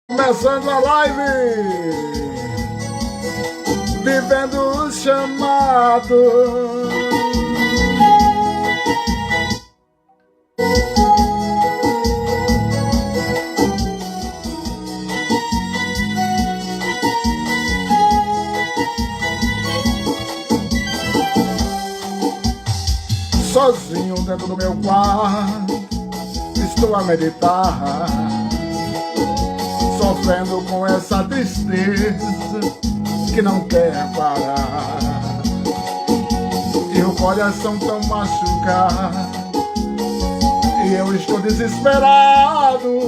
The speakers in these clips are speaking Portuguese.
Começando a live, vivendo o chamado. Sozinho dentro do meu quarto, estou a meditar, sofrendo com essa tristeza que não quer parar. E o coração tão machucado, e eu estou desesperado,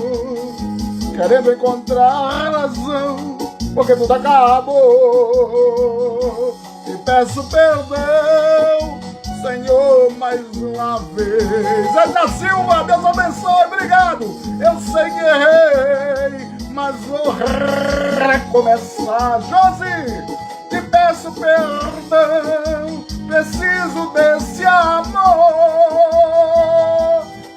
querendo encontrar razão, porque tudo acabou. E peço perdão, Senhor, mais uma vez. Edna Silva, Deus abençoe, obrigado. Eu sei que errei, mas vou recomeçar. Josi, te peço perdão, preciso desse amor.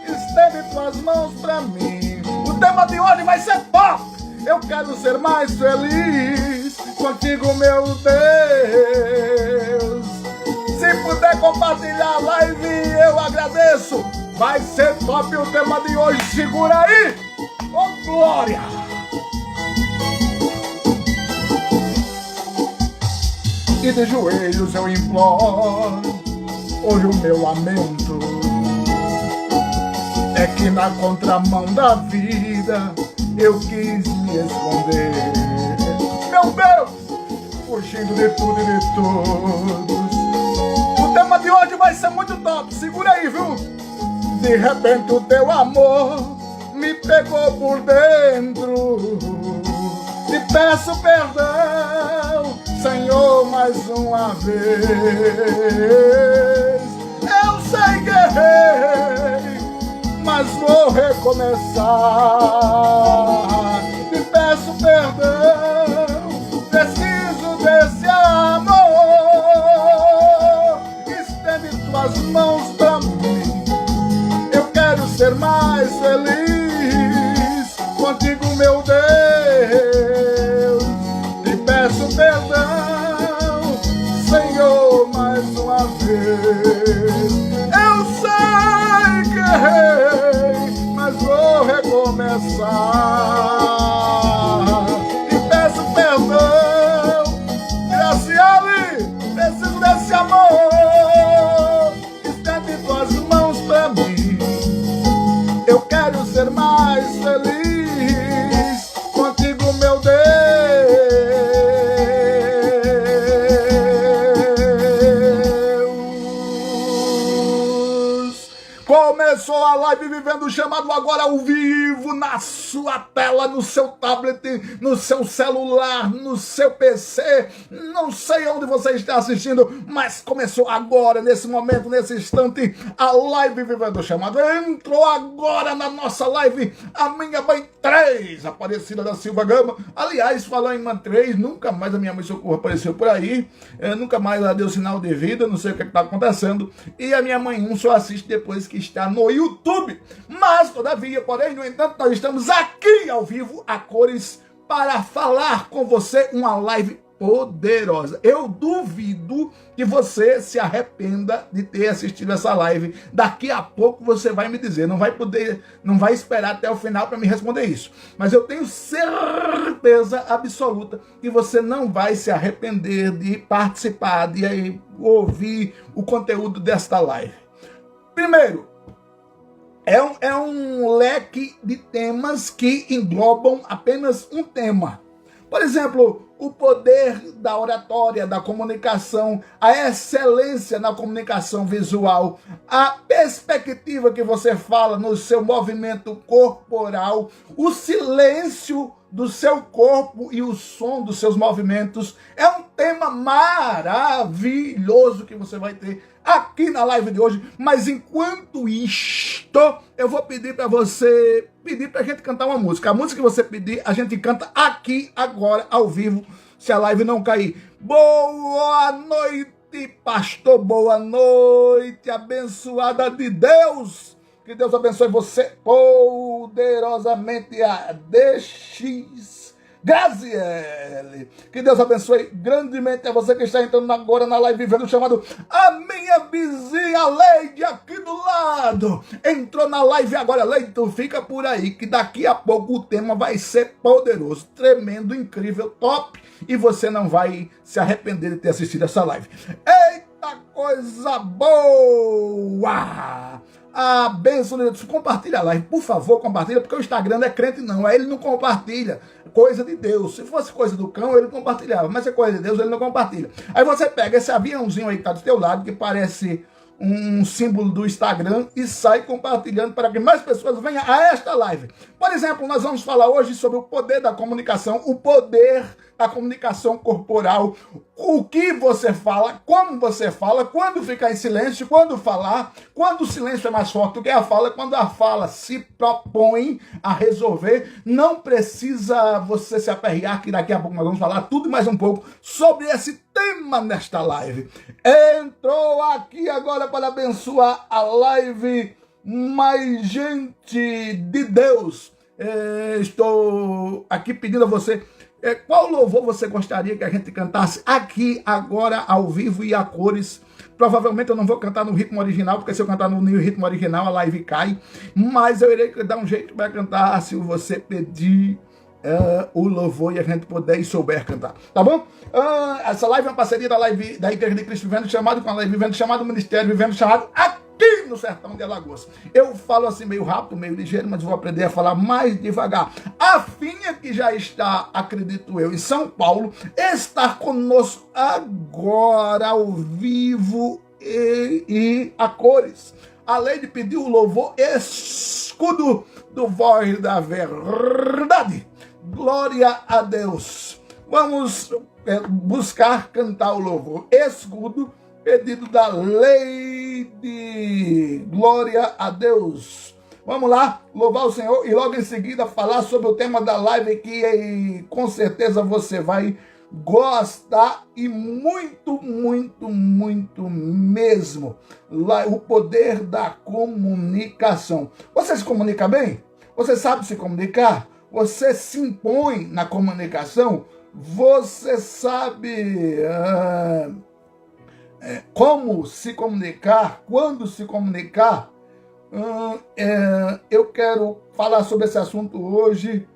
Estende tuas mãos pra mim. O tema de hoje vai ser top. Eu quero ser mais feliz contigo, meu Deus. Se puder compartilhar a live, eu agradeço. Vai ser top o tema de hoje. Segura aí. Ô, glória! E de joelhos eu imploro, hoje o meu lamento é que na contramão da vida eu quis me esconder. Meu Deus, fugindo de tudo e de todos. O tema de hoje vai ser muito top, segura aí, viu? De repente o teu amor me pegou por dentro. Te peço perdão, Senhor, mais uma vez. Eu sei que errei, mas vou recomeçar. Te peço perdão, preciso desse amor. Estende tuas mãos pra mim. Eu quero ser mais feliz contigo, meu Deus. Te peço perdão, Senhor, mais uma vez. Eu sei que errei, mas vou recomeçar. Te peço perdão, Graciele, preciso desse amor. Estende tuas mãos pra mim. Eu quero ser mais feliz contigo, meu Deus. Começou a live Vivendo o Chamado agora ao vivo, na sua tela, no seu tablet, no seu celular, no seu PC. Não sei onde você está assistindo, mas começou agora, nesse momento, nesse instante, a live Vivendo o Chamado. Entrou agora na nossa live a minha mãe 3, Aparecida da Silva Gama. Aliás, falando em mãe 3, nunca mais a minha mãe Socorro apareceu por aí, nunca mais ela deu sinal de vida, não sei o que está acontecendo. E a minha mãe 1 só assiste depois que está no YouTube. Mas, todavia, porém, no entanto, nós estamos aqui ao vivo, a cores, para falar com você uma live poderosa. Eu duvido que você se arrependa de ter assistido essa live. Daqui a pouco você vai me dizer, não vai esperar até o final para me responder isso. Mas eu tenho certeza absoluta que você não vai se arrepender de participar, de ouvir o conteúdo desta live. Primeiro, é um leque de temas que englobam apenas um tema. Por exemplo, o poder da oratória, da comunicação, a excelência na comunicação visual, a perspectiva que você fala no seu movimento corporal, o silêncio do seu corpo e o som dos seus movimentos. É um tema maravilhoso que você vai ter aqui na live de hoje. Mas enquanto isto, eu vou pedir para você, a gente cantar uma música. A música que você pedir, a gente canta aqui, agora, ao vivo, se a live não cair. Boa noite, pastor, boa noite, abençoada de Deus. Que Deus abençoe você poderosamente. A DX Graziele. Que Deus abençoe grandemente a você que está entrando agora na live vivendo chamado a minha vizinha Leide aqui do lado. Entrou na live agora, Leide, tu fica por aí que daqui a pouco o tema vai ser poderoso, tremendo, incrível, top e você não vai se arrepender de ter assistido essa live. Eita coisa boa! A bênção de Deus. Compartilha a live, por favor, compartilha, porque o Instagram não é crente não, aí ele não compartilha. Coisa de Deus. Se fosse coisa do cão, ele compartilhava, mas se é coisa de Deus, ele não compartilha. Aí você pega esse aviãozinho aí que tá do teu lado, que parece um símbolo do Instagram, e sai compartilhando para que mais pessoas venham a esta live. Por exemplo, nós vamos falar hoje sobre o poder da comunicação, o poder da comunicação corporal, o que você fala, como você fala, quando ficar em silêncio, quando falar, quando o silêncio é mais forte do que a fala, quando a fala se propõe a resolver, não precisa você se aperrear, que daqui a pouco nós vamos falar tudo e mais um pouco sobre esse tema nesta live. Entrou aqui agora para abençoar a live mais gente de Deus. Estou aqui pedindo a você, qual louvor você gostaria que a gente cantasse aqui, agora, ao vivo e a cores? Provavelmente eu não vou cantar no ritmo original, porque se eu cantar no ritmo original a live cai, mas eu irei dar um jeito para cantar se você pedir o louvor e a gente puder e souber cantar, tá bom? Essa live é uma parceria da live da Igreja de Cristo Vivendo Chamado com a live Vivendo Chamado, Ministério Vivendo Chamado, aqui no sertão de Alagoas. Eu falo assim meio rápido, meio ligeiro, mas vou aprender a falar mais devagar. A Finha, que já está, acredito eu, em São Paulo, está conosco agora ao vivo e a cores. Além de pedir o louvor, escudo do voz da verdade. Glória a Deus. Vamos buscar cantar o louvor. Escudo, pedido da Leide. Glória a Deus. Vamos lá, louvar o Senhor e logo em seguida falar sobre o tema da live que com certeza você vai gostar e muito, muito, muito mesmo. O poder da comunicação. Você se comunica bem? Você sabe se comunicar? Você se impõe na comunicação? Você sabe como se comunicar? Quando se comunicar? Eu quero falar sobre esse assunto hoje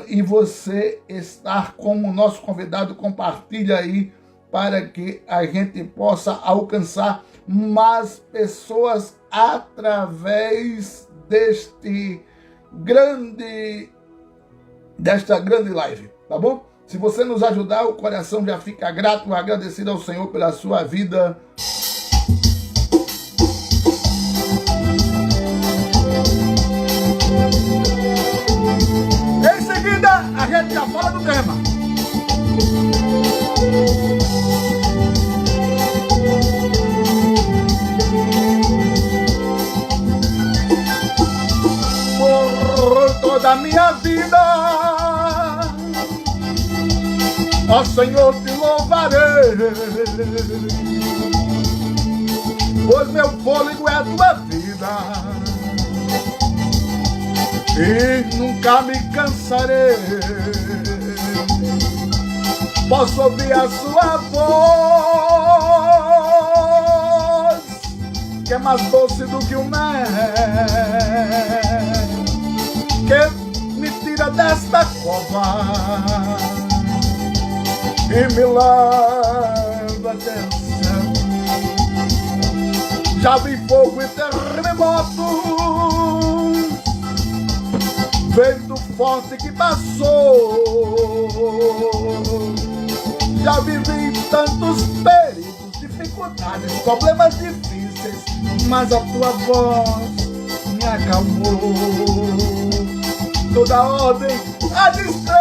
e você estar como nosso convidado. Compartilha aí para que a gente possa alcançar mais pessoas através desta grande live, tá bom? Se você nos ajudar, o coração já fica grato, agradecido ao Senhor pela sua vida. Em seguida, a gente já fala do tema. Por toda a minha vida, ó Senhor, te louvarei, pois meu fôlego é a tua vida e nunca me cansarei. Posso ouvir a sua voz, que é mais doce do que o mel, que me tira desta cova e me leva até o céu. Já vi fogo e terremotos, vento forte que passou. Já vivi tantos perigos, dificuldades, problemas difíceis, mas a tua voz me acalmou. Toda ordem as estrelas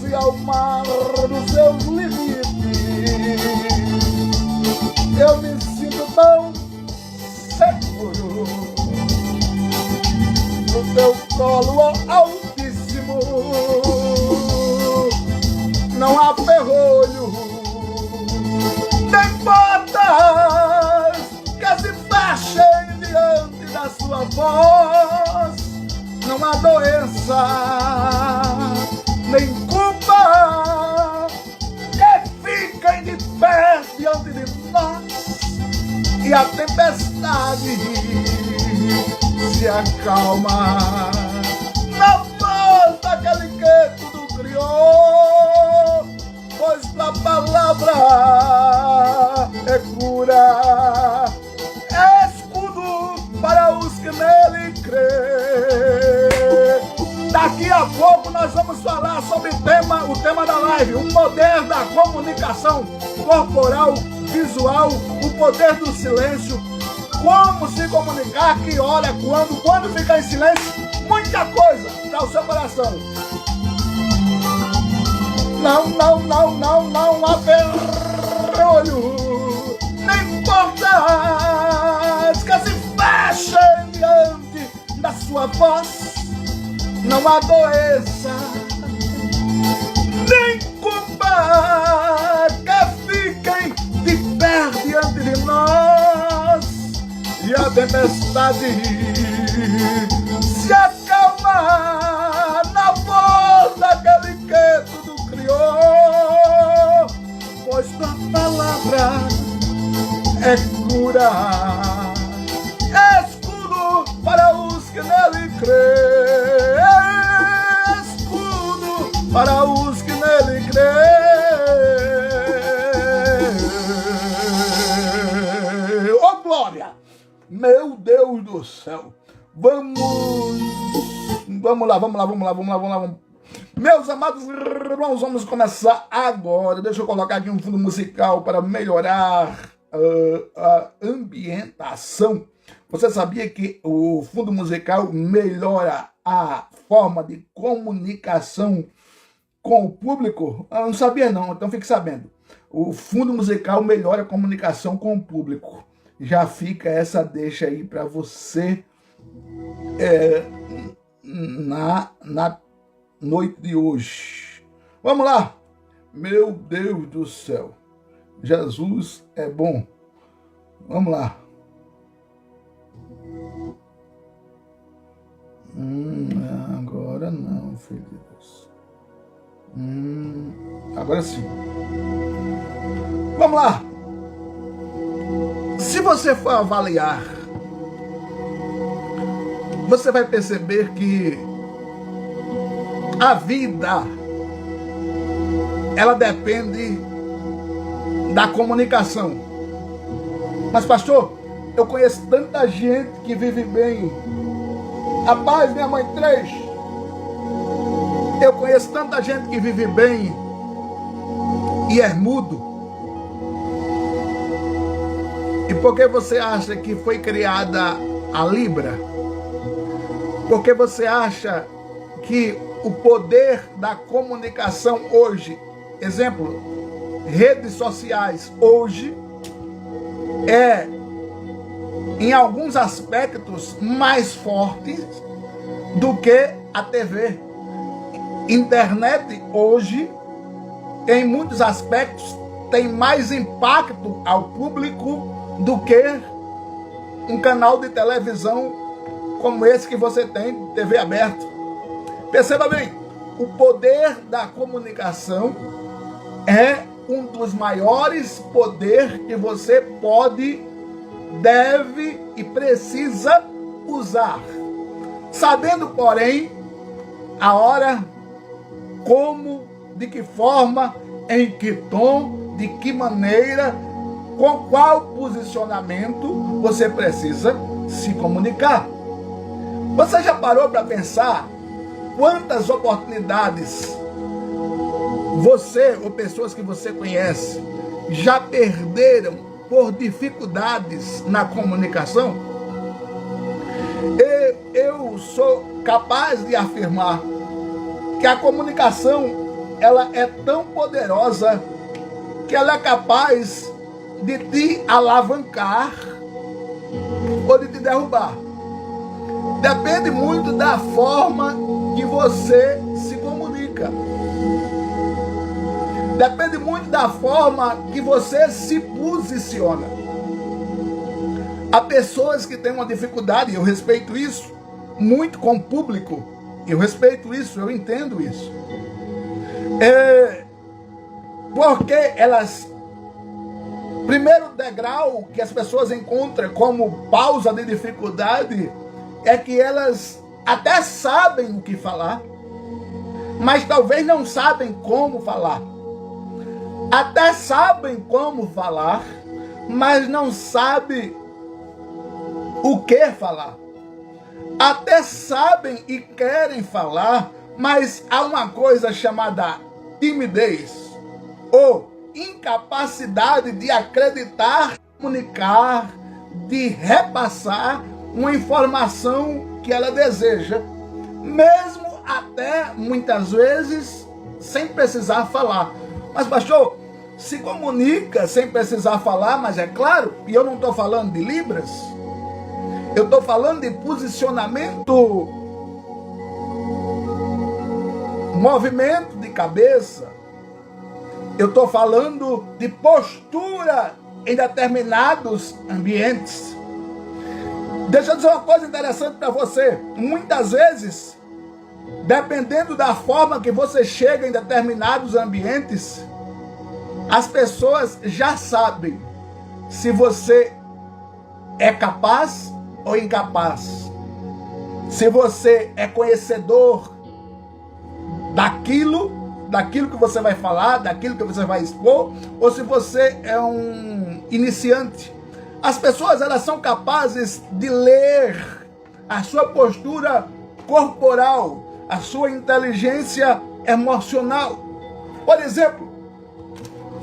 e ao mar dos seus limites, eu me sinto tão seguro no teu colo, ó Altíssimo. Não há ferrolho, nem portas que se da sua voz, não há doença, nem culpa que fiquem de pé diante de nós, e a tempestade se acalma na voz daquele que tudo criou, pois a palavra é cura, é escudo para os que nele crê. Daqui a pouco nós vamos falar sobre o tema da live, o poder da comunicação corporal, visual, o poder do silêncio, como se comunicar, que hora, quando ficar em silêncio, muita coisa para o seu coração. Não há ferrolho, nem portas que se fechem diante da sua voz, não há doença, nem culpa que fiquem de pé diante de nós, e a tempestade se acalma na voz daquele que tudo criou, pois tua palavra é cura, é escudo para os que nele crê, é escudo para os que nele crê. Oh glória, meu Deus do céu, vamos lá. Meus amados irmãos, vamos começar agora. Deixa eu colocar aqui um fundo musical para melhorar a ambientação. Você sabia que o fundo musical melhora a forma de comunicação com o público? Eu não sabia não, então fique sabendo. O fundo musical melhora a comunicação com o público. Já fica essa deixa aí para você na noite de hoje. Vamos lá. Meu Deus do céu. Jesus é bom. Vamos lá. Agora não, filho de Deus. Agora sim. Vamos lá. Se você for avaliar, você vai perceber que a vida, ela depende da comunicação. Mas pastor, eu conheço tanta gente que vive bem. Rapaz, minha mãe 3. Eu conheço tanta gente que vive bem e é mudo. E por que você acha que foi criada a Libra? Por que você acha que o poder da comunicação hoje, exemplo, redes sociais hoje, é em alguns aspectos mais fortes do que a TV. Internet hoje, em muitos aspectos, tem mais impacto ao público do que um canal de televisão como esse que você tem, TV aberta. Perceba bem, o poder da comunicação é um dos maiores poderes que você pode, deve e precisa usar. Sabendo, porém, a hora, como, de que forma, em que tom, de que maneira, com qual posicionamento você precisa se comunicar. Você já parou para pensar quantas oportunidades você ou pessoas que você conhece já perderam por dificuldades na comunicação? Eu sou capaz de afirmar que a comunicação, ela é tão poderosa que ela é capaz de te alavancar ou de te derrubar. Depende muito da forma que você se comunica. Depende muito da forma que você se posiciona. Há pessoas que têm uma dificuldade, eu respeito isso, muito com o público. Eu respeito isso, eu entendo isso. Porque elas... Primeiro degrau que as pessoas encontram como pausa de dificuldade é que elas até sabem o que falar, mas talvez não sabem como falar. Até sabem como falar, mas não sabem o que falar. Até sabem e querem falar, mas há uma coisa chamada timidez ou incapacidade de acreditar, comunicar, de repassar uma informação que ela deseja, mesmo até muitas vezes sem precisar falar. Mas pastor, se comunica sem precisar falar, mas é claro, e eu não estou falando de Libras, eu estou falando de posicionamento, movimento de cabeça, eu estou falando de postura em determinados ambientes. Deixa eu dizer uma coisa interessante para você. Muitas vezes, dependendo da forma que você chega em determinados ambientes, as pessoas já sabem se você é capaz ou incapaz. Se você é conhecedor daquilo que você vai falar, daquilo que você vai expor, ou se você é um iniciante. As pessoas, elas são capazes de ler a sua postura corporal, a sua inteligência emocional. Por exemplo,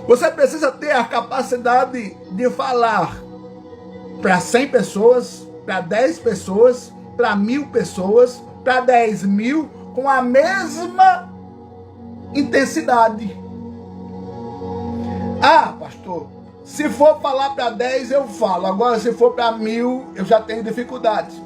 você precisa ter a capacidade de falar para 100 pessoas, para 10 pessoas, para 1000 pessoas, para 10.000, com a mesma intensidade. Ah, pastor, se for falar para 10 eu falo, agora se for para 1000 eu já tenho dificuldade.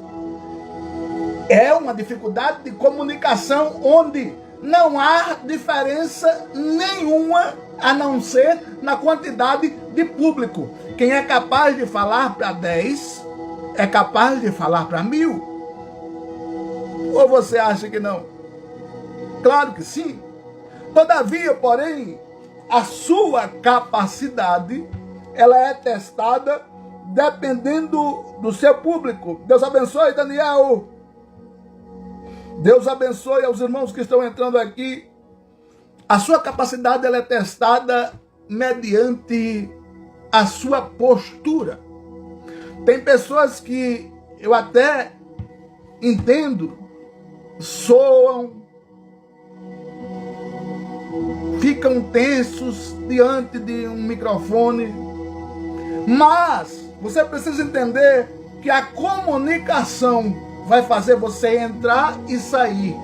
É uma dificuldade de comunicação onde não há diferença nenhuma a não ser na quantidade de público. Quem é capaz de falar para 10 é capaz de falar para 1000. Ou você acha que não? Claro que sim. Todavia, porém, a sua capacidade, ela é testada dependendo do seu público. Deus abençoe, Daniel. Deus abençoe aos irmãos que estão entrando aqui. A sua capacidade, ela é testada mediante a sua postura. Tem pessoas que eu até entendo, soam, ficam tensos diante de um microfone, mas você precisa entender que a comunicação vai fazer você entrar e sair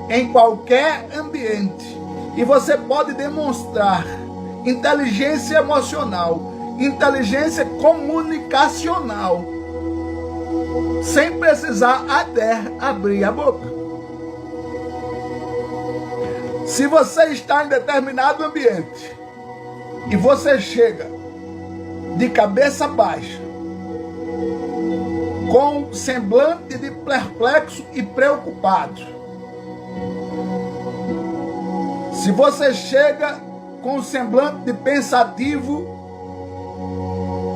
em qualquer ambiente, e você pode demonstrar inteligência emocional, inteligência comunicacional, sem precisar até abrir a boca. Se você está em determinado ambiente e você chega de cabeça baixa, com semblante de perplexo e preocupado, se você chega com semblante de pensativo,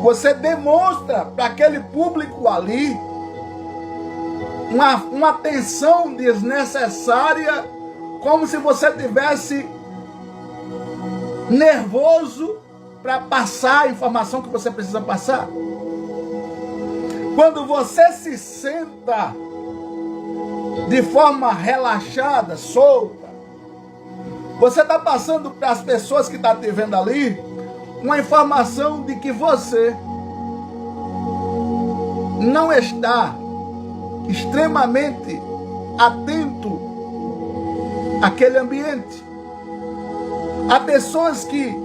você demonstra para aquele público ali uma tensão desnecessária, como se você tivesse nervoso para passar a informação que você precisa passar. Quando você se senta de forma relaxada, solta, você está passando para as pessoas que estão te vendo ali uma informação de que você não está extremamente atento àquele ambiente. Há pessoas que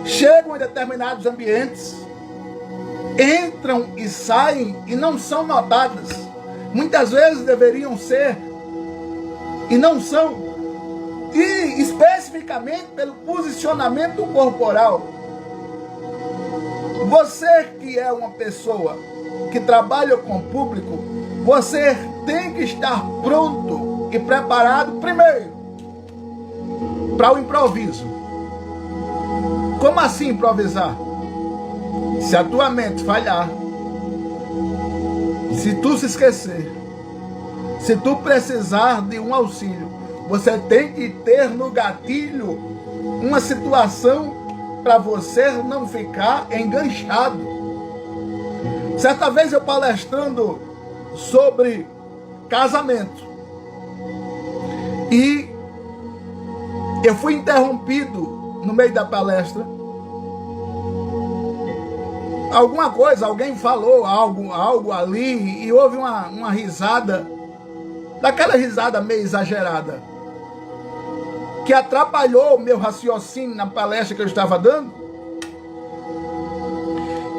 chegam em determinados ambientes, entram e saem e não são notadas. Muitas vezes deveriam ser e não são. E especificamente pelo posicionamento corporal. Você que é uma pessoa que trabalha com o público, você tem que estar pronto e preparado primeiro para o improviso. Como assim improvisar? Se a tua mente falhar, se tu se esquecer, se tu precisar de um auxílio, você tem que ter no gatilho uma situação para você não ficar enganchado. Certa vez eu palestrando sobre casamento e eu fui interrompido no meio da palestra. Alguma coisa, alguém falou algo ali e houve uma risada, daquela risada meio exagerada, que atrapalhou o meu raciocínio na palestra que eu estava dando.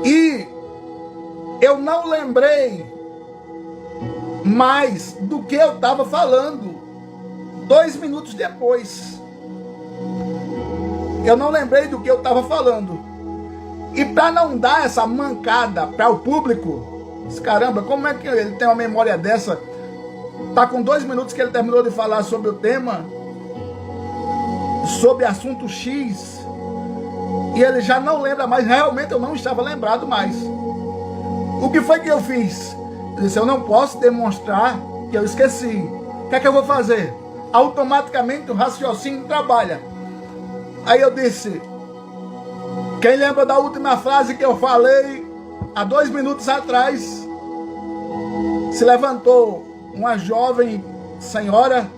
E eu não lembrei mais do que eu estava falando 2 minutos depois. Eu não lembrei do que eu estava falando. E para não dar essa mancada para o público, caramba, como é que ele tem uma memória dessa? Tá com 2 minutos que ele terminou de falar sobre o tema, sobre assunto X, e ele já não lembra mais. Realmente eu não estava lembrado mais. O que foi que eu fiz? Eu disse, eu não posso demonstrar que eu esqueci. O que é que eu vou fazer? Automaticamente o raciocínio trabalha. Aí eu disse, quem lembra da última frase que eu falei há 2 minutos atrás? Se levantou uma jovem senhora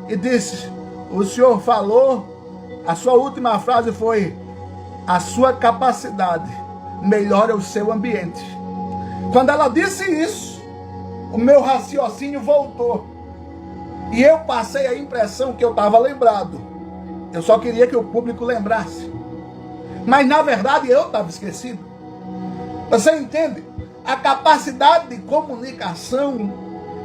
e disse, o senhor falou, a sua última frase foi, a sua capacidade melhora o seu ambiente. Quando ela disse isso, o meu raciocínio voltou. E eu passei a impressão que eu estava lembrado. Eu só queria que o público lembrasse. Mas na verdade eu estava esquecido. Você entende? A capacidade de comunicação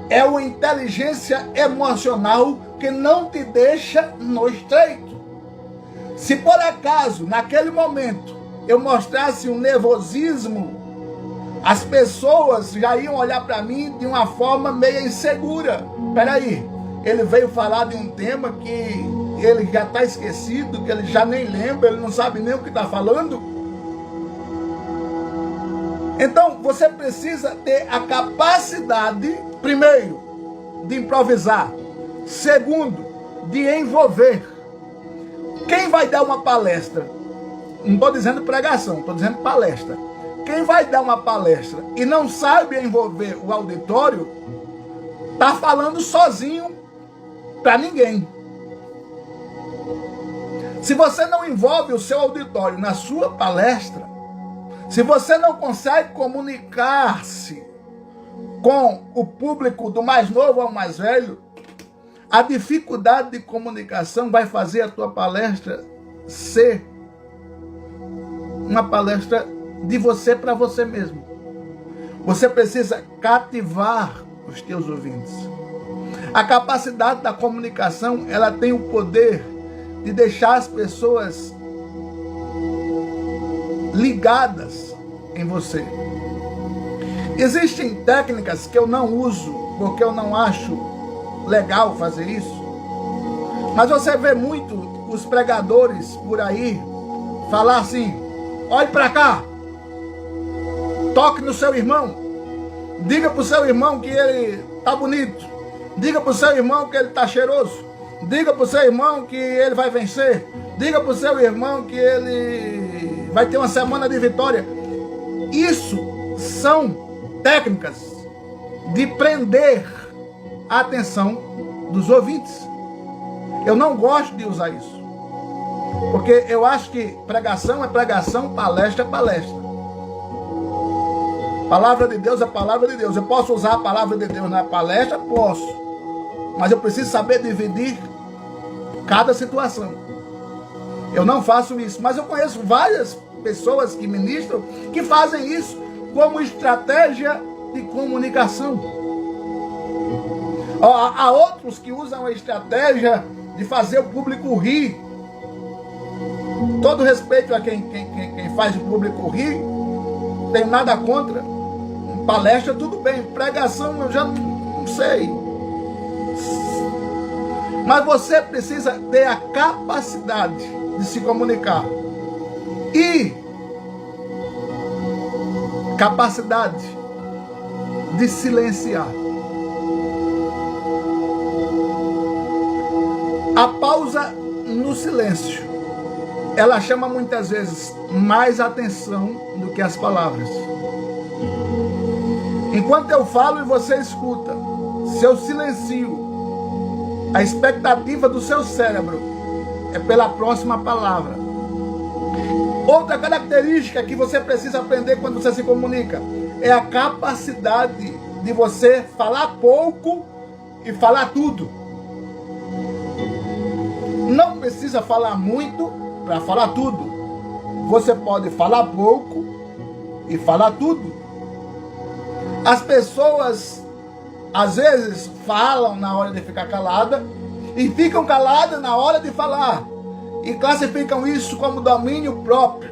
é uma inteligência emocional que não te deixa no estreito. Se por acaso, naquele momento, eu mostrasse um nervosismo, as pessoas já iam olhar para mim de uma forma meio insegura. Peraí, ele veio falar de um tema que ele já está esquecido, que ele já nem lembra, ele não sabe nem o que está falando. Então, você precisa ter a capacidade, primeiro, de improvisar. Segundo, de envolver. Quem vai dar uma palestra, não estou dizendo pregação, estou dizendo palestra. Quem vai dar uma palestra e não sabe envolver o auditório, está falando sozinho para ninguém. Se você não envolve o seu auditório na sua palestra, se você não consegue comunicar-se com o público do mais novo ao mais velho, a dificuldade de comunicação vai fazer a tua palestra ser uma palestra de você para você mesmo. Você precisa cativar os teus ouvintes. A capacidade da comunicação, ela tem o poder de deixar as pessoas ligadas em você. Existem técnicas que eu não uso, porque eu não acho legal fazer isso. Mas você vê muito os pregadores por aí falar assim, olhe para cá, toque no seu irmão, diga para o seu irmão que ele está bonito, diga para o seu irmão que ele está cheiroso, diga para o seu irmão que ele vai vencer, diga para o seu irmão que ele vai ter uma semana de vitória. Isso são técnicas de prender a atenção dos ouvintes. Eu não gosto de usar isso, porque eu acho que pregação é pregação, palestra é palestra. Palavra de Deus é palavra de Deus. Eu posso usar a palavra de Deus na palestra? Posso. Mas eu preciso saber dividir cada situação. Eu não faço isso, mas eu conheço várias pessoas que ministram que fazem isso como estratégia de comunicação. Há outros que usam a estratégia de fazer o público rir. Todo respeito a quem faz o público rir, tenho nada contra. Palestra, tudo bem. Pregação, eu já não sei. Mas você precisa ter a capacidade de se comunicar. E capacidade de silenciar. A pausa no silêncio, ela chama muitas vezes mais atenção do que as palavras. Enquanto eu falo e você escuta, se eu silencio, a expectativa do seu cérebro é pela próxima palavra. Outra característica que você precisa aprender quando você se comunica é a capacidade de você falar pouco e falar tudo. Não precisa falar muito para falar tudo. Você pode falar pouco e falar tudo. As pessoas, às vezes, falam na hora de ficar calada e ficam caladas na hora de falar. E classificam isso como domínio próprio.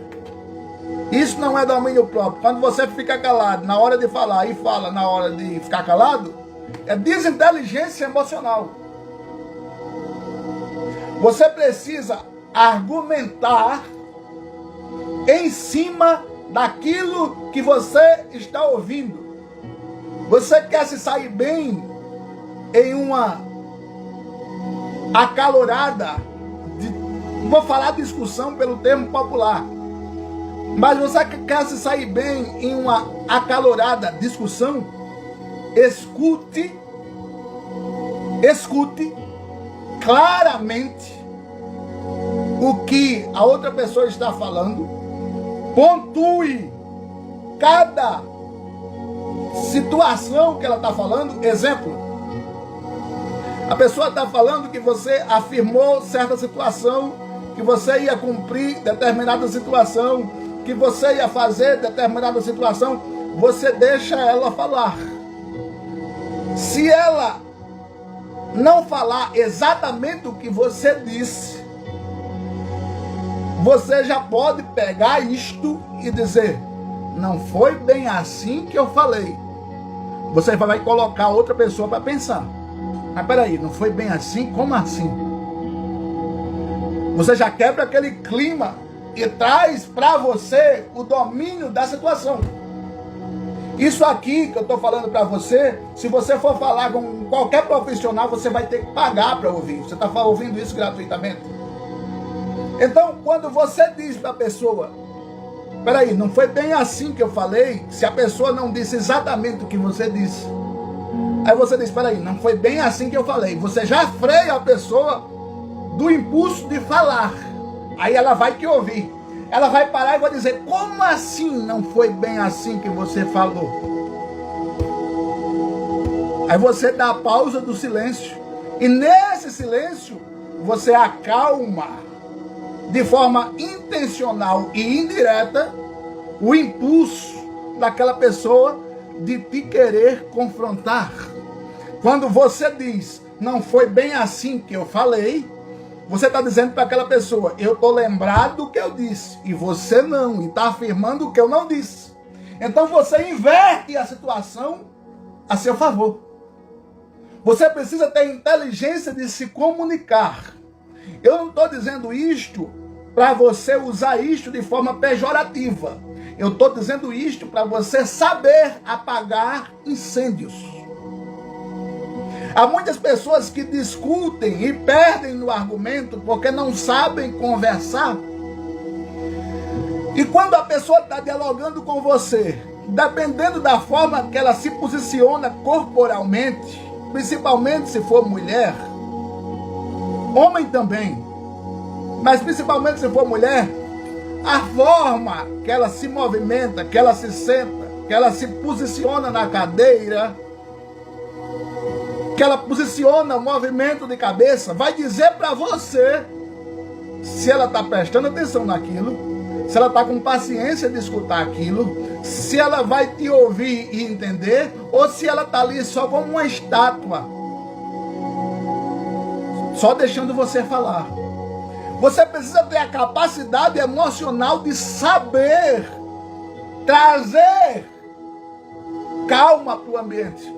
Isso não é domínio próprio. Quando você fica calado na hora de falar e fala na hora de ficar calado, é desinteligência emocional. Você precisa argumentar em cima daquilo que você está ouvindo. Você quer se sair bem em uma acalorada, vou falar discussão pelo termo popular, mas você quer se sair bem em uma acalorada discussão, escute claramente o que a outra pessoa está falando, pontue cada situação que ela está falando. Exemplo, a pessoa está falando que você afirmou certa situação, que você ia cumprir determinada situação, que você ia fazer determinada situação. Você deixa ela falar. Se ela não falar exatamente o que você disse, você já pode pegar isto e dizer: não foi bem assim que eu falei. Você vai colocar outra pessoa para pensar. Mas peraí, não foi bem assim? Como assim? Você já quebra aquele clima e traz para você o domínio da situação. Isso aqui que eu estou falando para você, se você for falar com qualquer profissional, você vai ter que pagar para ouvir. Você está ouvindo isso gratuitamente. Então, quando você diz para a pessoa: peraí, não foi bem assim que eu falei, se a pessoa não disse exatamente o que você disse, aí você diz: peraí, não foi bem assim que eu falei. Você já freia a pessoa do impulso de falar. Aí ela vai te ouvir. Ela vai parar e vai dizer: como assim não foi bem assim que você falou? Aí você dá a pausa do silêncio. E nesse silêncio, você acalma de forma intencional e indireta o impulso daquela pessoa de te querer confrontar. Quando você diz: não foi bem assim que eu falei, você está dizendo para aquela pessoa: eu estou lembrado do que eu disse, e você não, e está afirmando o que eu não disse. Então você inverte a situação a seu favor. Você precisa ter inteligência de se comunicar. Eu não estou dizendo isto para você usar isto de forma pejorativa. Eu estou dizendo isto para você saber apagar incêndios. Há muitas pessoas que discutem e perdem no argumento porque não sabem conversar. E quando a pessoa está dialogando com você, dependendo da forma que ela se posiciona corporalmente, principalmente se for mulher, homem também, mas principalmente se for mulher, a forma que ela se movimenta, que ela se senta, que ela se posiciona na cadeira, que ela posiciona o movimento de cabeça, vai dizer para você se ela está prestando atenção naquilo, se ela está com paciência de escutar aquilo, se ela vai te ouvir e entender, ou se ela está ali só como uma estátua, só deixando você falar. Você precisa ter a capacidade emocional de saber trazer calma para o ambiente.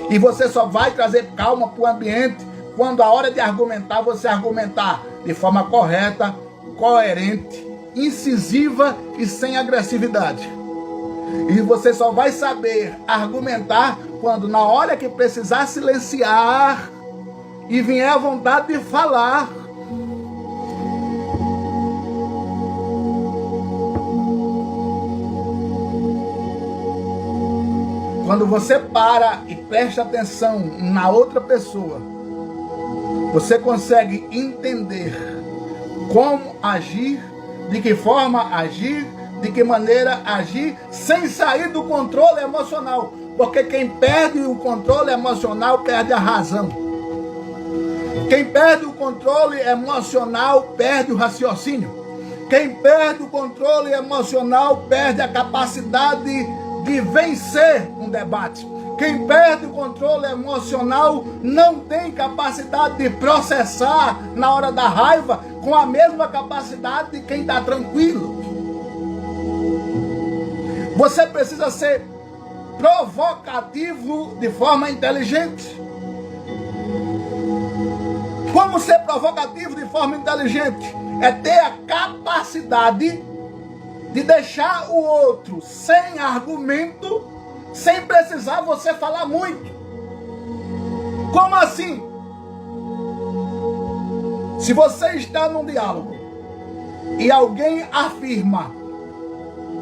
E você só vai trazer calma para o ambiente quando a hora de argumentar, você argumentar de forma correta, coerente, incisiva e sem agressividade. E você só vai saber argumentar quando na hora que precisar silenciar e vier a vontade de falar. Quando você para e presta atenção na outra pessoa, você consegue entender como agir, de que forma agir, de que maneira agir, sem sair do controle emocional. Porque quem perde o controle emocional perde a razão. Quem perde o controle emocional perde o raciocínio. Quem perde o controle emocional perde a capacidade de vencer um debate. Quem perde o controle emocional não tem capacidade de processar na hora da raiva com a mesma capacidade de quem está tranquilo. Você precisa ser provocativo de forma inteligente. Como ser provocativo de forma inteligente? É ter a capacidade de deixar o outro sem argumento, sem precisar você falar muito. Como assim? Se você está num diálogo e alguém afirma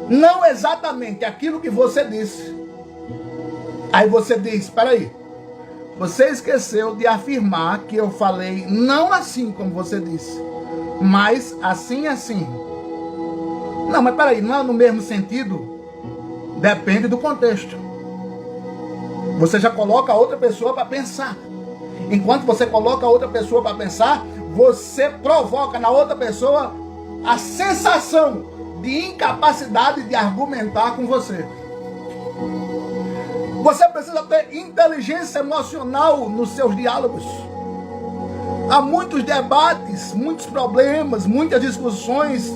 não exatamente aquilo que você disse, aí você diz, espera aí, você esqueceu de afirmar que eu falei não assim como você disse, mas assim, assim. Não, mas peraí, não é no mesmo sentido? Depende do contexto. Você já coloca a outra pessoa para pensar. Enquanto você coloca a outra pessoa para pensar, você provoca na outra pessoa a sensação de incapacidade de argumentar com você. Você precisa ter inteligência emocional nos seus diálogos. Há muitos debates, muitos problemas, muitas discussões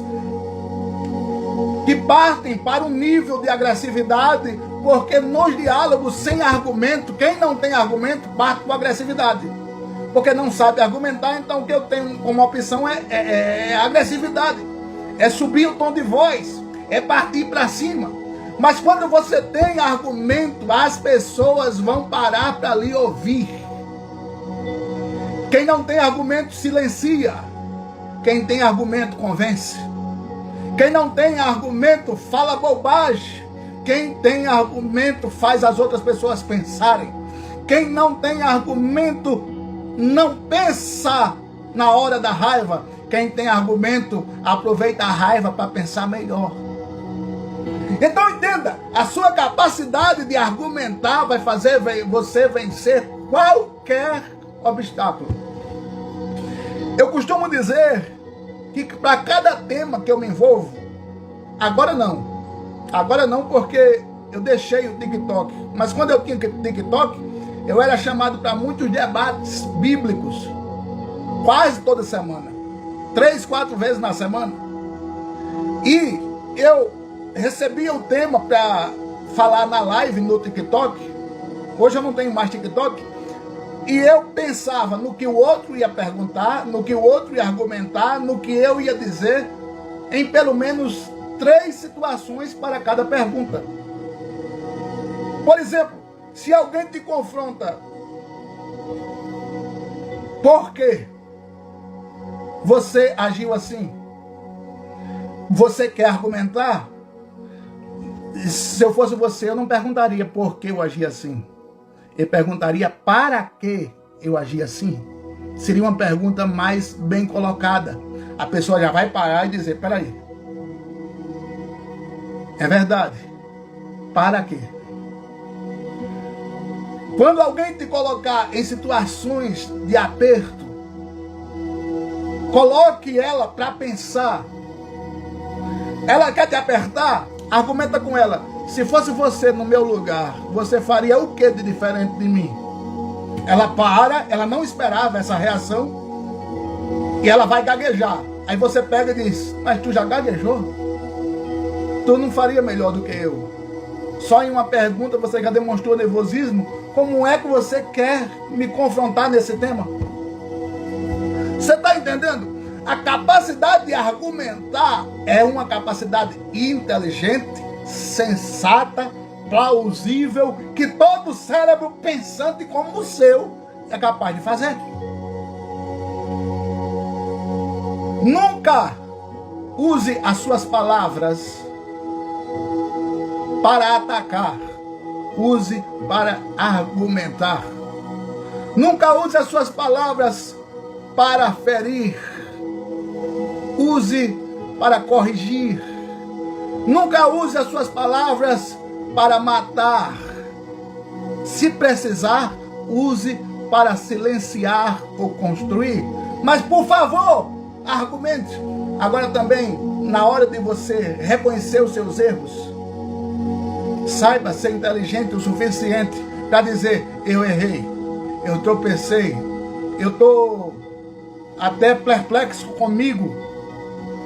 que partem para um nível de agressividade, porque nos diálogos sem argumento, quem não tem argumento parte com agressividade. Porque não sabe argumentar, então o que eu tenho como opção é agressividade. É subir o tom de voz, é partir para cima. Mas quando você tem argumento, as pessoas vão parar para lhe ouvir. Quem não tem argumento silencia. Quem tem argumento convence. Quem não tem argumento fala bobagem. Quem tem argumento faz as outras pessoas pensarem. Quem não tem argumento não pensa na hora da raiva. Quem tem argumento aproveita a raiva para pensar melhor. Então entenda, a sua capacidade de argumentar vai fazer você vencer qualquer obstáculo. Eu costumo dizer que para cada tema que eu me envolvo, agora não porque eu deixei o TikTok, mas quando eu tinha TikTok, eu era chamado para muitos debates bíblicos, quase toda semana, 3, 4 vezes na semana, e eu recebia o tema para falar na live no TikTok. Hoje eu não tenho mais TikTok. E eu pensava no que o outro ia perguntar, no que o outro ia argumentar, no que eu ia dizer, em pelo menos 3 situações para cada pergunta. Por exemplo, se alguém te confronta, por que você agiu assim? Você quer argumentar? Se eu fosse você, eu não perguntaria por que eu agi assim. Eu perguntaria para que eu agi assim. Seria uma pergunta mais bem colocada. A pessoa já vai parar e dizer, peraí, é verdade, para quê? Quando alguém te colocar em situações de aperto, coloque ela para pensar. Ela quer te apertar? Argumenta com ela. Se fosse você no meu lugar, você faria o que de diferente de mim? Ela para, ela não esperava essa reação e ela vai gaguejar. Aí você pega e diz, mas tu já gaguejou? tu não faria melhor do que eu. Só em uma pergunta você já demonstrou nervosismo. Como é que você quer me confrontar nesse tema? Você está entendendo? A capacidade de argumentar é uma capacidade inteligente, sensata, plausível, que todo cérebro pensante como o seu é capaz de fazer. Nunca use as suas palavras para atacar. Use para argumentar. Nunca use as suas palavras para ferir. Use para corrigir. Nunca use as suas palavras para matar. Se precisar, use para silenciar ou construir. Mas, por favor, argumente. Agora também, na hora de você reconhecer os seus erros, saiba ser inteligente o suficiente para dizer: eu errei, eu tropecei, eu estou até perplexo comigo.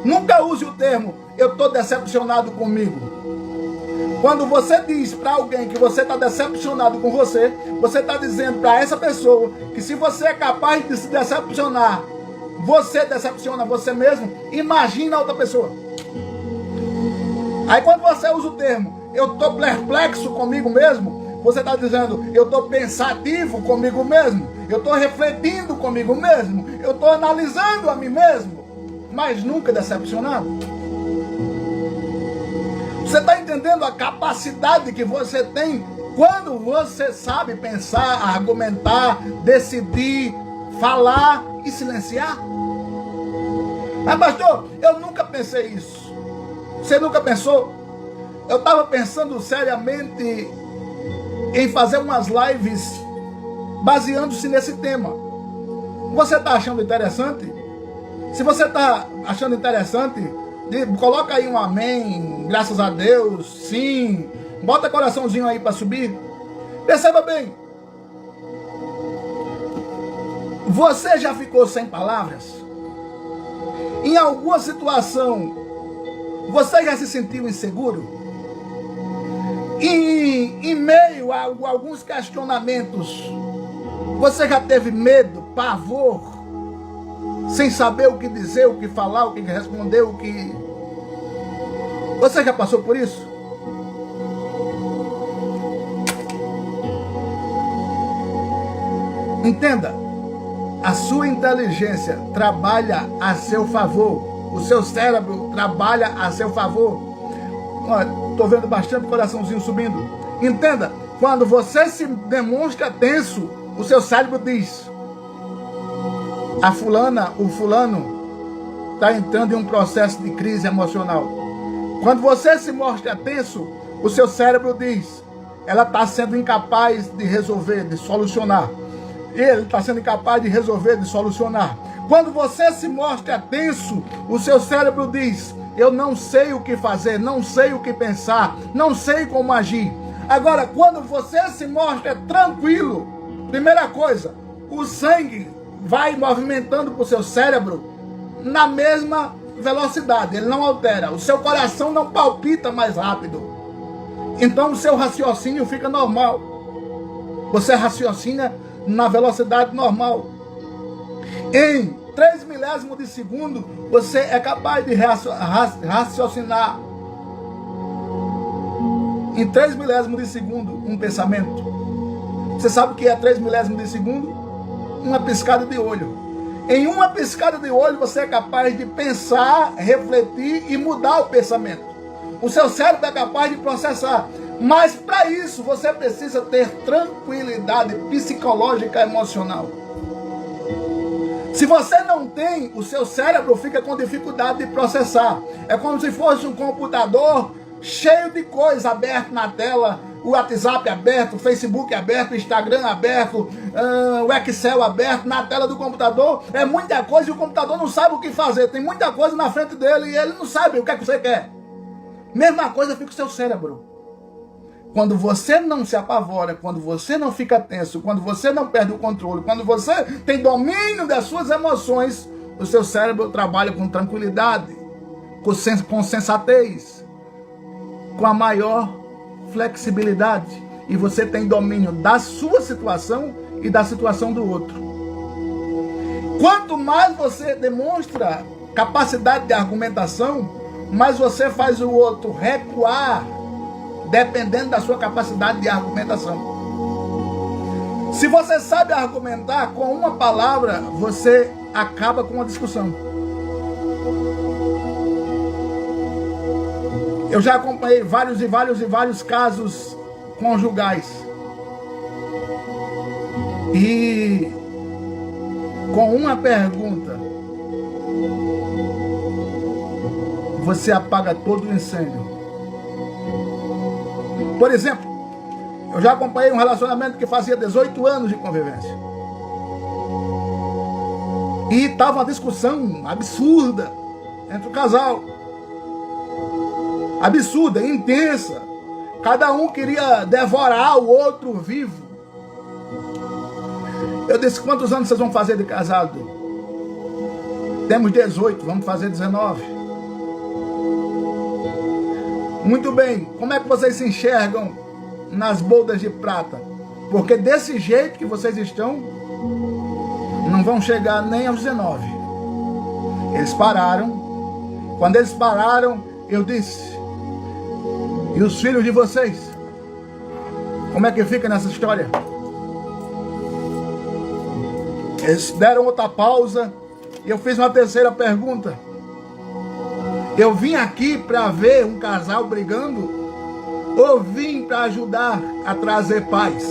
Nunca use o termo: eu estou decepcionado comigo. Quando você diz para alguém que você está decepcionado com você, você está dizendo para essa pessoa que se você é capaz de se decepcionar, você decepciona você mesmo, imagina a outra pessoa. Aí quando você usa o termo: eu estou perplexo comigo mesmo, você está dizendo: eu estou pensativo comigo mesmo, eu estou refletindo comigo mesmo, eu estou analisando a mim mesmo, mas nunca decepcionado. Você está entendendo a capacidade que você tem quando você sabe pensar, argumentar, decidir, falar e silenciar? Mas, pastor, eu nunca pensei isso. Você nunca pensou? Eu estava pensando seriamente em fazer umas lives baseando-se nesse tema. Você está achando interessante? Se você está achando interessante, coloca aí um amém, graças a Deus, sim. Bota coraçãozinho aí para subir. Perceba bem. Você já ficou sem palavras? Em alguma situação, você já se sentiu inseguro? Em meio a alguns questionamentos, você já teve medo, pavor, sem saber o que dizer, o que falar, o que responder, o que... Você já passou por isso? Entenda, a sua inteligência trabalha a seu favor. O seu cérebro trabalha a seu favor. Estou vendo bastante coraçãozinho subindo. Entenda, quando você se demonstra tenso, o seu cérebro diz: a fulana, o fulano está entrando em um processo de crise emocional. Quando você se mostra tenso, o seu cérebro diz: ela está sendo incapaz de resolver, de solucionar. Ele está sendo incapaz de resolver, de solucionar. Quando você se mostra tenso, o seu cérebro diz: eu não sei o que fazer, não sei o que pensar, não sei como agir. Agora, quando você se mostra tranquilo, primeira coisa, o sangue vai movimentando para o seu cérebro na mesma velocidade, ele não altera. O seu coração não palpita mais rápido. Então o seu raciocínio fica normal. Você raciocina na velocidade normal. Em 3 milésimos de segundo, você é capaz de raciocinar. Em 3 milésimos de segundo, um pensamento. Você sabe o que é 3 milésimos de segundo? Uma piscada de olho. Em uma piscada de olho, você é capaz de pensar, refletir e mudar o pensamento. O seu cérebro é capaz de processar. Mas para isso, você precisa ter tranquilidade psicológica e emocional. Se você não tem, o seu cérebro fica com dificuldade de processar. É como se fosse um computador cheio de coisa aberta na tela, o WhatsApp aberto, o Facebook aberto, o Instagram aberto, o Excel aberto na tela do computador. É muita coisa e o computador não sabe o que fazer. Tem muita coisa na frente dele e ele não sabe o que é que você quer. Mesma coisa fica o seu cérebro. Quando você não se apavora, quando você não fica tenso, quando você não perde o controle, quando você tem domínio das suas emoções, o seu cérebro trabalha com tranquilidade, com sensatez. com a maior flexibilidade. E você tem domínio da sua situação e da situação do outro. Quanto mais você demonstra capacidade de argumentação, mais você faz o outro recuar, dependendo da sua capacidade de argumentação. Se você sabe argumentar com uma palavra, você acaba com uma discussão. Eu já acompanhei vários casos conjugais. E com uma pergunta, você apaga todo o incêndio. Por exemplo, eu já acompanhei um relacionamento que fazia 18 anos de convivência. E estava uma discussão absurda entre o casal. Absurda, intensa. Cada um queria devorar o outro vivo. Eu disse, quantos anos vocês vão fazer de casado? Temos 18, vamos fazer 19. Muito bem, como é que vocês se enxergam nas bodas de prata? Porque desse jeito que vocês estão, não vão chegar nem aos 19. Eles pararam. Quando eles pararam, eu disse, e os filhos de vocês? Como é que fica nessa história? Eles deram outra pausa e eu fiz uma terceira pergunta. Eu vim aqui para ver um casal brigando ou vim para ajudar a trazer paz?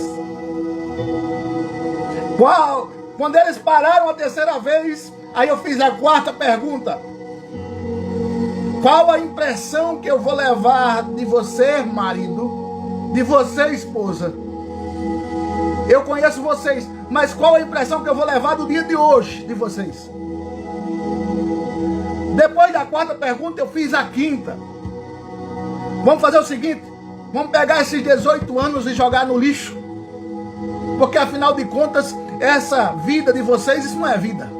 Quando eles pararam a terceira vez, aí eu fiz a quarta pergunta. Qual a impressão que eu vou levar de você, marido, de você, esposa? Eu conheço vocês, mas qual a impressão que eu vou levar do dia de hoje de vocês? Depois da quarta pergunta, eu fiz a quinta. Vamos fazer o seguinte, vamos pegar esses 18 anos e jogar no lixo. Porque afinal de contas, essa vida de vocês, isso não é vida.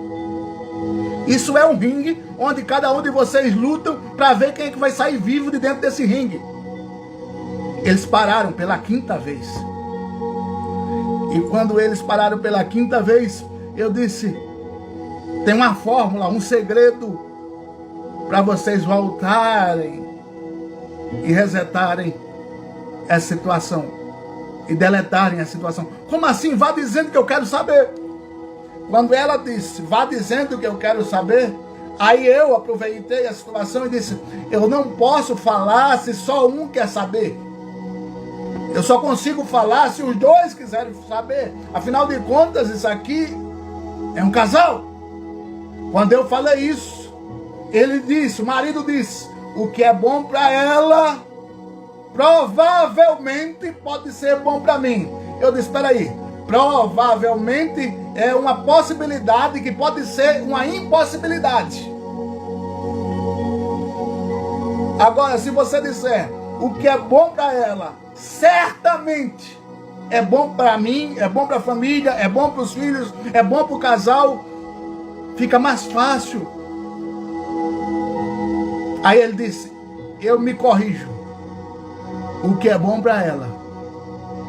Isso é um ringue onde cada um de vocês lutam para ver quem é que vai sair vivo de dentro desse ringue. Eles pararam pela quinta vez. E quando eles pararam pela quinta vez, eu disse, tem uma fórmula, um segredo para vocês voltarem e resetarem essa situação e deletarem a situação. Como assim? Vá dizendo que eu quero saber. Quando ela disse, vá dizendo que eu quero saber, aí eu aproveitei a situação e disse, eu não posso falar se só um quer saber. Eu só consigo falar se os dois quiserem saber. Afinal de contas, isso aqui é um casal. Quando eu falei isso, ele disse, o marido disse, o que é bom para ela, provavelmente pode ser bom para mim. Eu disse, espera aí. Provavelmente é uma possibilidade que pode ser uma impossibilidade. Agora, se você disser o que é bom para ela, certamente é bom para mim, é bom para a família, é bom para os filhos, é bom para o casal, fica mais fácil. Aí ele disse, eu me corrijo. O que é bom para ela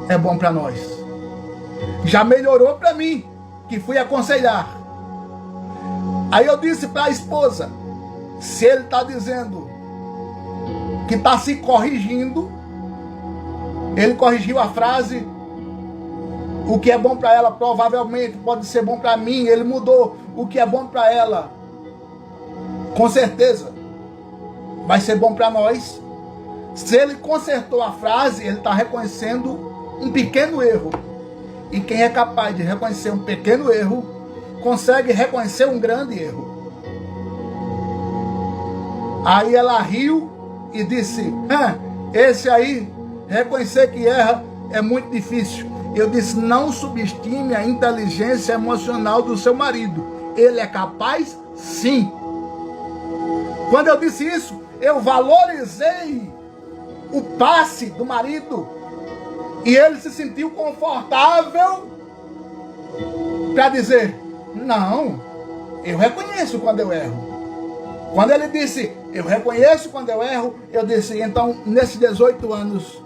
é bom para nós. Já melhorou para mim, que fui aconselhar. Aí eu disse para a esposa, se ele está dizendo que está se corrigindo, ele corrigiu a frase, o que é bom para ela provavelmente pode ser bom para mim, ele mudou, o que é bom para ela, com certeza, vai ser bom para nós. Se ele consertou a frase, ele está reconhecendo um pequeno erro. E quem é capaz de reconhecer um pequeno erro, consegue reconhecer um grande erro. Aí ela riu e disse, esse aí, reconhecer que erra é muito difícil. Eu disse, não subestime a inteligência emocional do seu marido. Ele é capaz, sim. Quando eu disse isso, eu valorizei o passe do marido. E ele se sentiu confortável para dizer, não, eu reconheço quando eu erro. Quando ele disse, eu reconheço quando eu erro, eu disse, então, nesses 18 anos,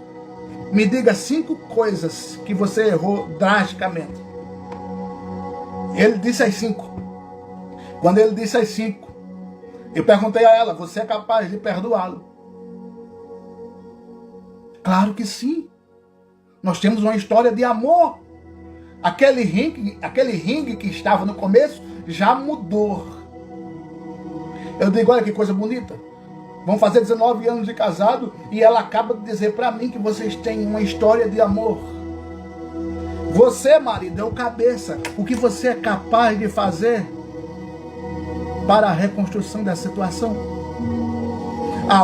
me diga 5 coisas que você errou drasticamente. Ele disse as 5. Quando ele disse as 5, eu perguntei a ela, você é capaz de perdoá-lo? Claro que sim. Nós temos uma história de amor. Aquele ringue que estava no começo já mudou. Eu digo, olha que coisa bonita. Vão fazer 19 anos de casado e ela acaba de dizer para mim que vocês têm uma história de amor. Você, marido, é o cabeça. O que você é capaz de fazer para a reconstrução da situação?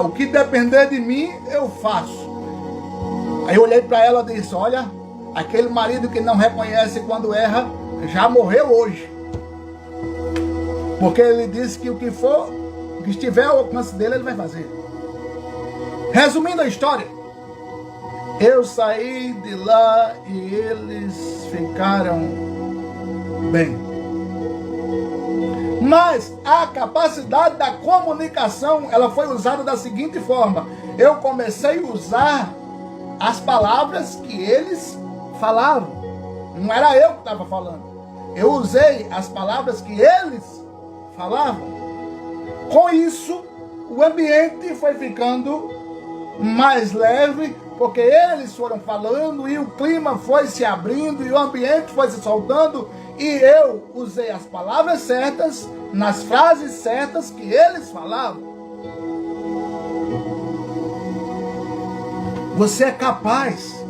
O que depender de mim, eu faço. Aí eu olhei para ela e disse, olha, aquele marido que não reconhece quando erra, já morreu hoje. Porque ele disse que o que estiver ao alcance dele, ele vai fazer. Resumindo a história, eu saí de lá e eles ficaram bem. Mas a capacidade da comunicação, ela foi usada da seguinte forma. Eu comecei a usar as palavras que eles falavam. Não era eu que estava falando. Eu usei as palavras que eles falavam. Com isso, o ambiente foi ficando mais leve, porque eles foram falando e o clima foi se abrindo e o ambiente foi se soltando e eu usei as palavras certas, nas frases certas que eles falavam. Você é capaz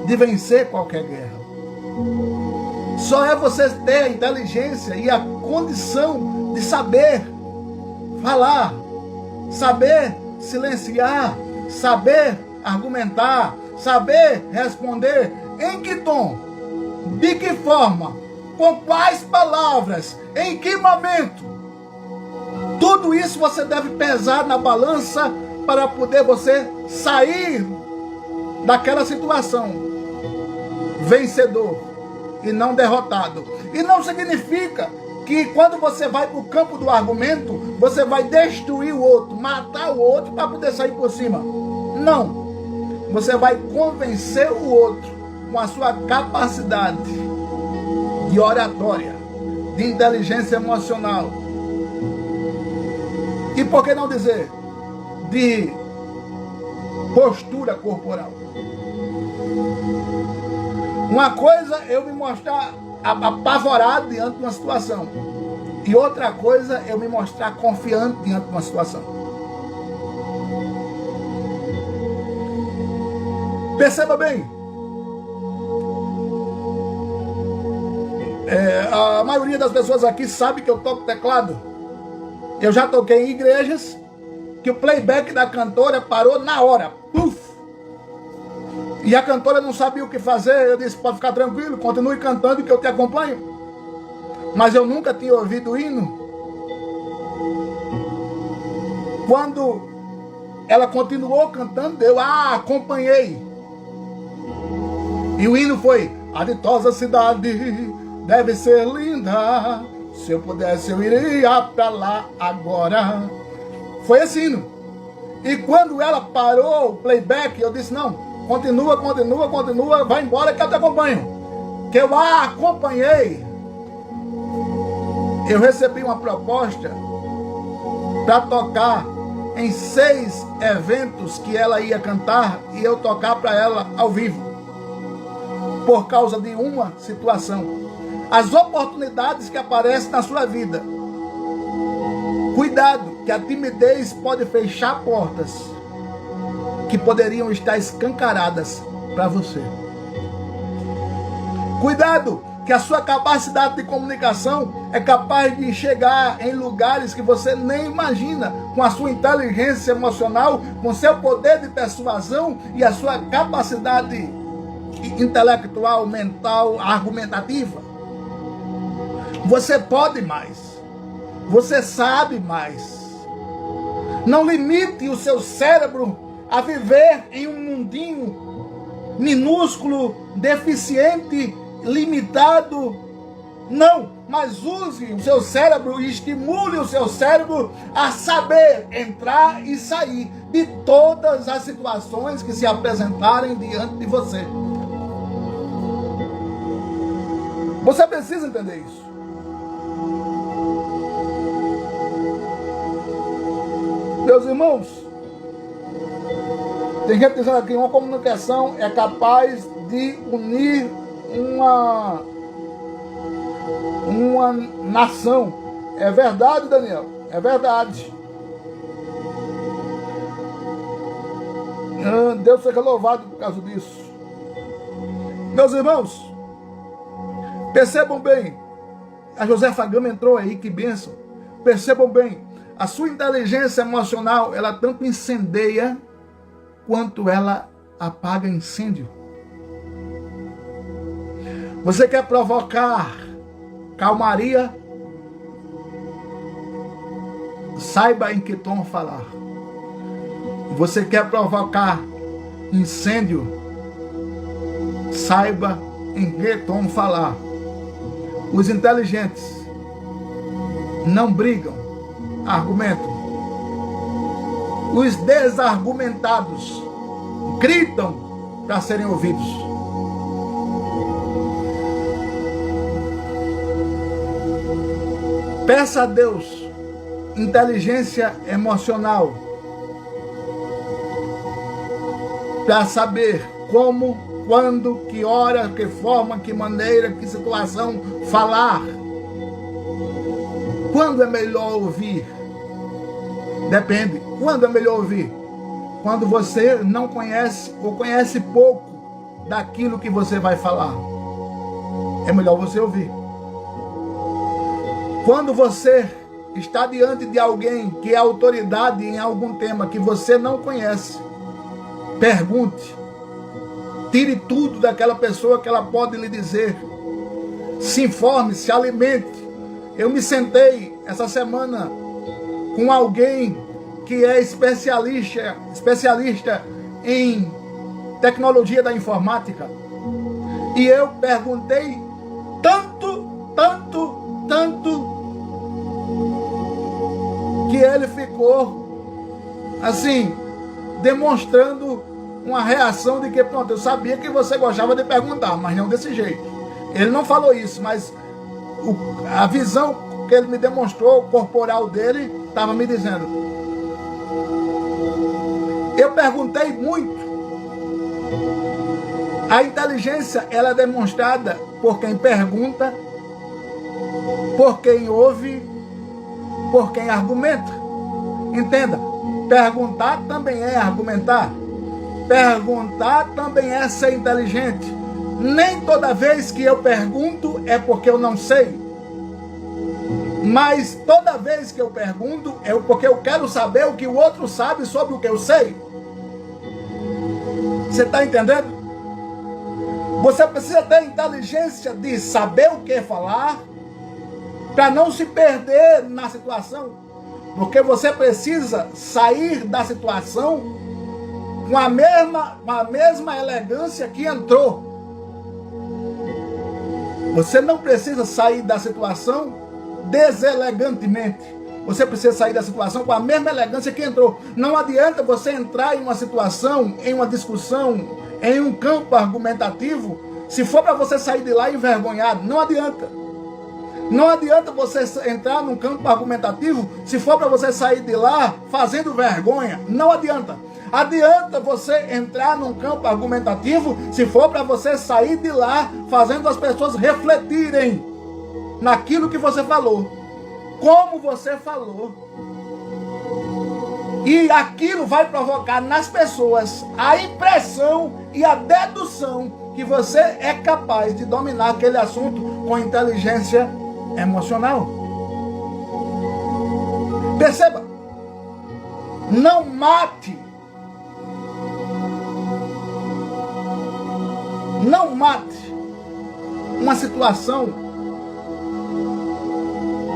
de vencer qualquer guerra. Só é você ter a inteligência e a condição de saber falar, saber silenciar, saber argumentar, saber responder. Em que tom? De que forma? Com quais palavras? Em que momento? Tudo isso você deve pesar na balança para poder você sair daquela situação vencedor e não derrotado. E não significa que quando você vai para o campo do argumento, você vai destruir o outro, matar o outro para poder sair por cima. Não. Você vai convencer o outro com a sua capacidade de oratória, de inteligência emocional. E por que não dizer de postura corporal? Uma coisa é eu me mostrar apavorado diante de uma situação. E outra coisa é eu me mostrar confiante diante de uma situação. Perceba bem. A maioria das pessoas aqui sabe que eu toco teclado. Eu já toquei em igrejas que o playback da cantora parou na hora. Puf! E a cantora não sabia o que fazer. Eu disse, pode ficar tranquilo, continue cantando que eu te acompanho. Mas eu nunca tinha ouvido o hino. Quando ela continuou cantando, eu acompanhei. E o hino foi, a ditosa cidade deve ser linda. Se eu pudesse, eu iria pra lá agora. Foi esse hino. E quando ela parou o playback, eu disse, não. Continua, vai embora que eu te acompanho. Que eu a acompanhei. Eu recebi uma proposta para tocar em 6 eventos que ela ia cantar e eu tocar para ela ao vivo. Por causa de uma situação. As oportunidades que aparecem na sua vida. Cuidado, que a timidez pode fechar portas que poderiam estar escancaradas para você. Cuidado, que a sua capacidade de comunicação é capaz de chegar em lugares que você nem imagina, com a sua inteligência emocional, com seu poder de persuasão e a sua capacidade intelectual, mental, argumentativa. Você pode mais. Você sabe mais. Não limite o seu cérebro a viver em um mundinho minúsculo, deficiente, limitado. Não, mas use o seu cérebro e estimule o seu cérebro a saber entrar e sair de todas as situações que se apresentarem diante de você. Você precisa entender isso. Meus irmãos, tem gente dizendo aqui, uma comunicação é capaz de unir uma nação. É verdade, Daniel? É verdade. Deus seja louvado por causa disso. Meus irmãos, percebam bem, a Josefa Gama entrou aí, que bênção. Percebam bem, a sua inteligência emocional, ela tanto incendeia quanto ela apaga incêndio. Você quer provocar calmaria? Saiba em que tom falar. Você quer provocar incêndio? Saiba em que tom falar. Os inteligentes não brigam, argumentam. Os desargumentados gritam para serem ouvidos. Peça a Deus inteligência emocional para saber como, quando, que hora, que forma, que maneira, que situação falar. Quando é melhor ouvir? Depende. Quando é melhor ouvir? Quando você não conhece ou conhece pouco daquilo que você vai falar. É melhor você ouvir. Quando você está diante de alguém que é autoridade em algum tema que você não conhece, pergunte. Tire tudo daquela pessoa que ela pode lhe dizer. Se informe, se alimente. Eu me sentei essa semana com alguém que é especialista em tecnologia da informática. E eu perguntei tanto, que ele ficou assim, demonstrando uma reação de que, pronto, eu sabia que você gostava de perguntar, mas não desse jeito. Ele não falou isso, mas a visão que ele me demonstrou, corporal dele, estava me dizendo. Eu perguntei muito. A inteligência, ela é demonstrada por quem pergunta, por quem ouve, por quem argumenta. Entenda, perguntar também é argumentar. Perguntar também é ser inteligente. Nem toda vez que eu pergunto é porque eu não sei. Mas toda vez que eu pergunto é porque eu quero saber o que o outro sabe sobre o que eu sei. Você está entendendo? Você precisa ter inteligência de saber o que falar para não se perder na situação. Porque você precisa sair da situação com a mesma elegância que entrou. Você não precisa sair da situação deselegantemente. Você precisa sair da situação com a mesma elegância que entrou. Não adianta você entrar em uma situação, em uma discussão, em um campo argumentativo, se for para você sair de lá envergonhado. Não adianta. Não adianta você entrar num campo argumentativo se for para você sair de lá fazendo vergonha. Não adianta. Adianta você entrar num campo argumentativo se for para você sair de lá fazendo as pessoas refletirem naquilo que você falou, como você falou. E aquilo vai provocar nas pessoas a impressão e a dedução que você é capaz de dominar aquele assunto com inteligência emocional. Perceba, não mate uma situação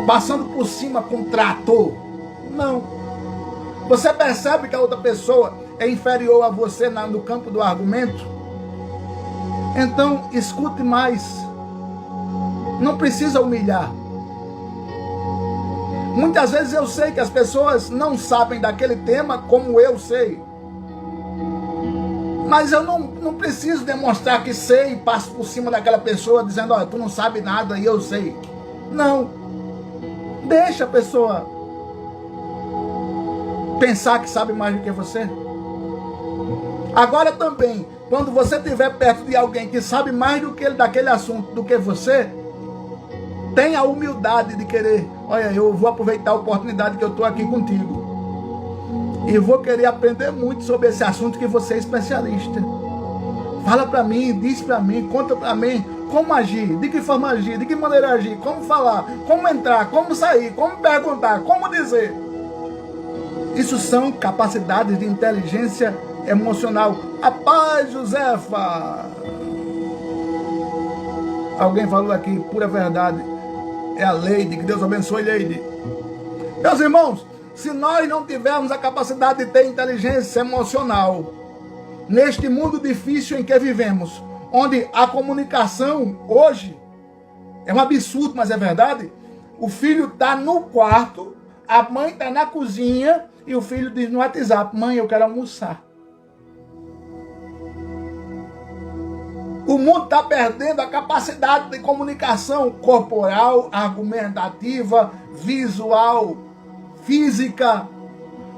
passando por cima com um trator. Não. Você percebe que a outra pessoa é inferior a você no campo do argumento? Então, escute mais. Não precisa humilhar. Muitas vezes eu sei que as pessoas não sabem daquele tema como eu sei. Mas eu não preciso demonstrar que sei e passo por cima daquela pessoa dizendo, olha, tu não sabe nada e eu sei. Não. Deixa a pessoa pensar que sabe mais do que você. Agora também, quando você estiver perto de alguém que sabe mais do que daquele assunto do que você, tenha a humildade de querer, olha, eu vou aproveitar a oportunidade que eu estou aqui contigo. E vou querer aprender muito sobre esse assunto que você é especialista. Fala para mim, diz para mim, conta para mim como agir, de que forma agir, de que maneira agir, como falar, como entrar, como sair, como perguntar, como dizer. Isso são capacidades de inteligência emocional. A paz, Josefa! Alguém falou aqui, pura verdade. É a Leide, que Deus abençoe, Leide. Meus irmãos, se nós não tivermos a capacidade de ter inteligência emocional, neste mundo difícil em que vivemos, onde a comunicação hoje é um absurdo, mas é verdade, o filho está no quarto, a mãe está na cozinha e o filho diz no WhatsApp, mãe, eu quero almoçar. O mundo está perdendo a capacidade de comunicação corporal, argumentativa, visual, física.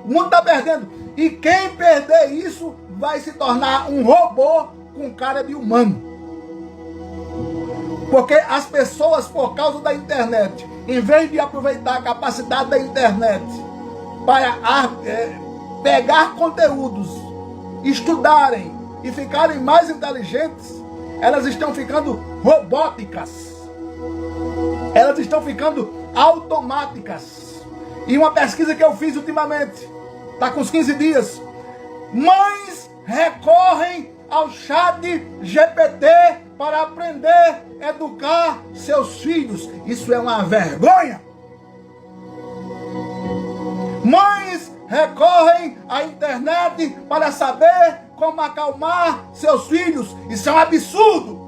O mundo está perdendo. E quem perder isso vai se tornar um robô com cara de humano. Porque as pessoas, por causa da internet, em vez de aproveitar a capacidade da internet para pegar conteúdos, estudarem e ficarem mais inteligentes, elas estão ficando robóticas. Elas estão ficando automáticas. E uma pesquisa que eu fiz ultimamente, está com uns 15 dias, mães recorrem ao chat GPT para aprender a educar seus filhos. Isso é uma vergonha. Mães recorrem à internet para saber como acalmar seus filhos. Isso é um absurdo.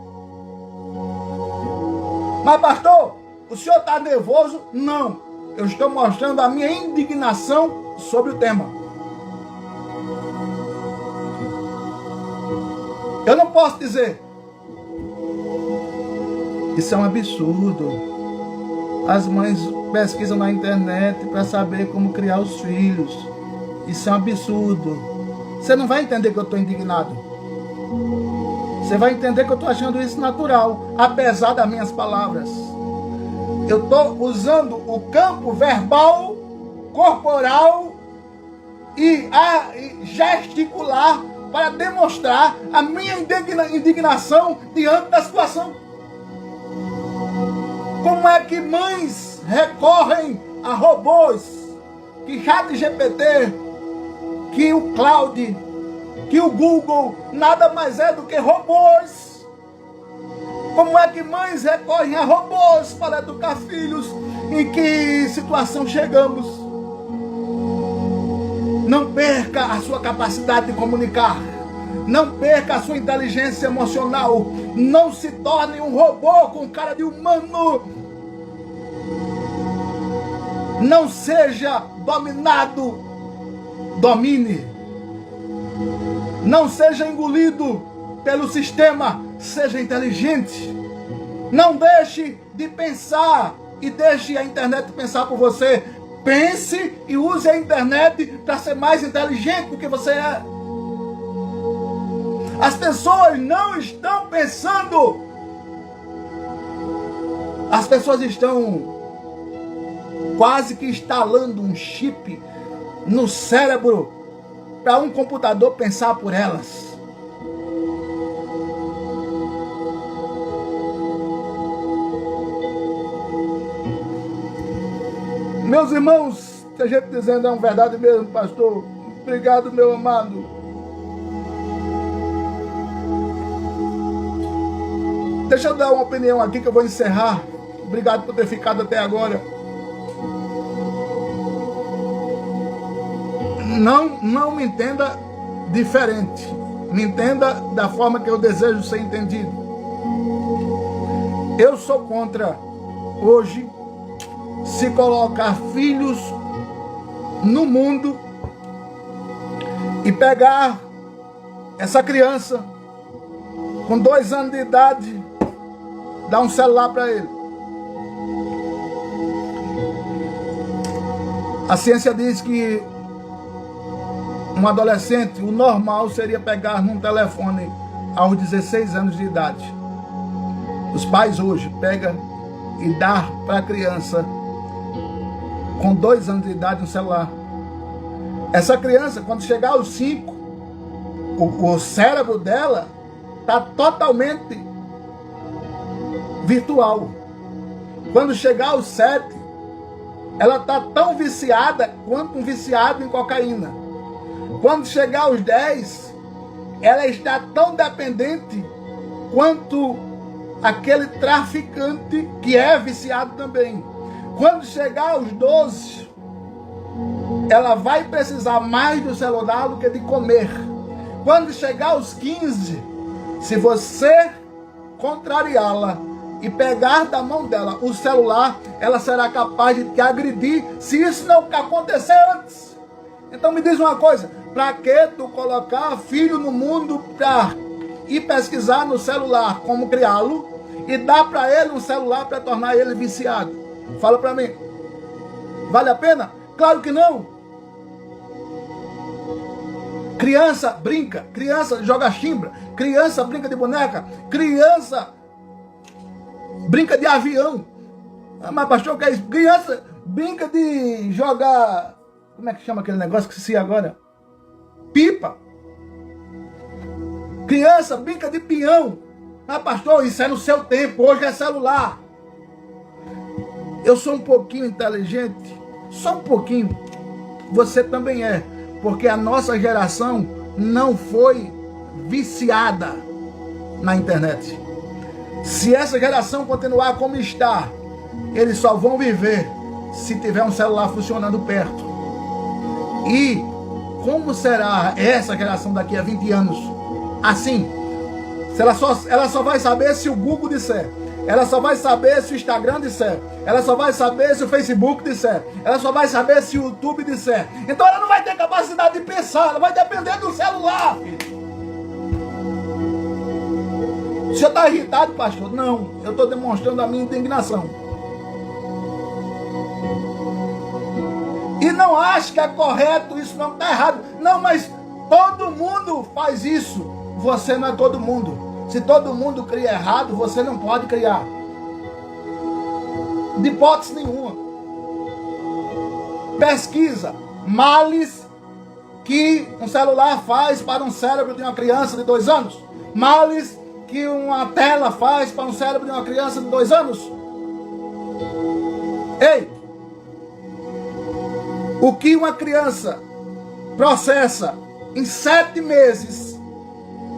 Mas pastor, o senhor está nervoso? Não. Eu estou mostrando a minha indignação sobre o tema. Eu não posso dizer, isso é um absurdo. As mães pesquisam na internet para saber como criar os filhos. Isso é um absurdo. Você não vai entender que eu estou indignado. Você vai entender que eu estou achando isso natural, apesar das minhas palavras. Eu estou usando o campo verbal, corporal e gesticular para demonstrar a minha indignação diante da situação. Como é que mães recorrem a robôs, que ChatGPT, que o Cloud, que o Google, nada mais é do que robôs? Como é que mães recorrem a robôs para educar filhos? Em que situação chegamos? Não perca a sua capacidade de comunicar. Não perca a sua inteligência emocional. Não se torne um robô com cara de humano. Não seja dominado. Domine. Não seja engolido pelo sistema. Seja inteligente. Não deixe de pensar e deixe a internet pensar por você. Pense e use a internet para ser mais inteligente do que você é. As pessoas não estão pensando. As pessoas estão quase que instalando um chip no cérebro para um computador pensar por elas. Meus irmãos, tem gente dizendo é uma verdade mesmo, pastor. Obrigado, meu amado. Deixa eu dar uma opinião aqui que eu vou encerrar. Obrigado por ter ficado até agora. Não me entenda diferente. Me entenda da forma que eu desejo ser entendido. Eu sou contra, hoje, se colocar filhos no mundo e pegar essa criança com 2 anos de idade, dar um celular para ele. A ciência diz que um adolescente, o normal seria pegar num telefone aos 16 anos de idade. Os pais hoje pegam e dão para a criança com 2 anos de idade um celular. Essa criança, quando chegar aos 5, o cérebro dela está totalmente virtual. Quando chegar aos 7, ela está tão viciada quanto um viciado em cocaína. Quando chegar aos 10, ela está tão dependente quanto aquele traficante que é viciado também. Quando chegar aos 12, ela vai precisar mais do celular do que de comer. Quando chegar aos 15, se você contrariá-la e pegar da mão dela o celular, ela será capaz de te agredir se isso não acontecer antes. Então me diz uma coisa, para que tu colocar filho no mundo para ir pesquisar no celular como criá-lo e dar para ele um celular para tornar ele viciado? Fala para mim, vale a pena? Claro que não. Criança brinca, criança joga chimbra, criança brinca de boneca, criança brinca de avião. Ah, mas pastor, o que é isso? Criança brinca de jogar, como é que chama aquele negócio que se agora? Pipa. Criança brinca de peão. Ah, pastor, isso é no seu tempo, hoje é celular. Eu sou um pouquinho inteligente, só um pouquinho. Você também é, porque a nossa geração não foi viciada na internet. Se essa geração continuar como está, eles só vão viver se tiver um celular funcionando perto. E como será essa geração daqui a 20 anos? Assim, ela só vai saber se o Google disser. Ela só vai saber se o Instagram disser. Ela só vai saber se o Facebook disser. Ela só vai saber se o YouTube disser. Então ela não vai ter capacidade de pensar. Ela vai depender do celular, filho. Você está irritado, pastor? Não. Eu estou demonstrando a minha indignação. E não acho que é correto isso, não está errado. Não, mas todo mundo faz isso. Você não é todo mundo. Se todo mundo cria errado, você não pode criar. De hipótese nenhuma. Pesquisa males que um celular faz para um cérebro de uma criança de 2 anos. Males que uma tela faz para um cérebro de uma criança de 2 anos. Ei! O que uma criança processa em 7 meses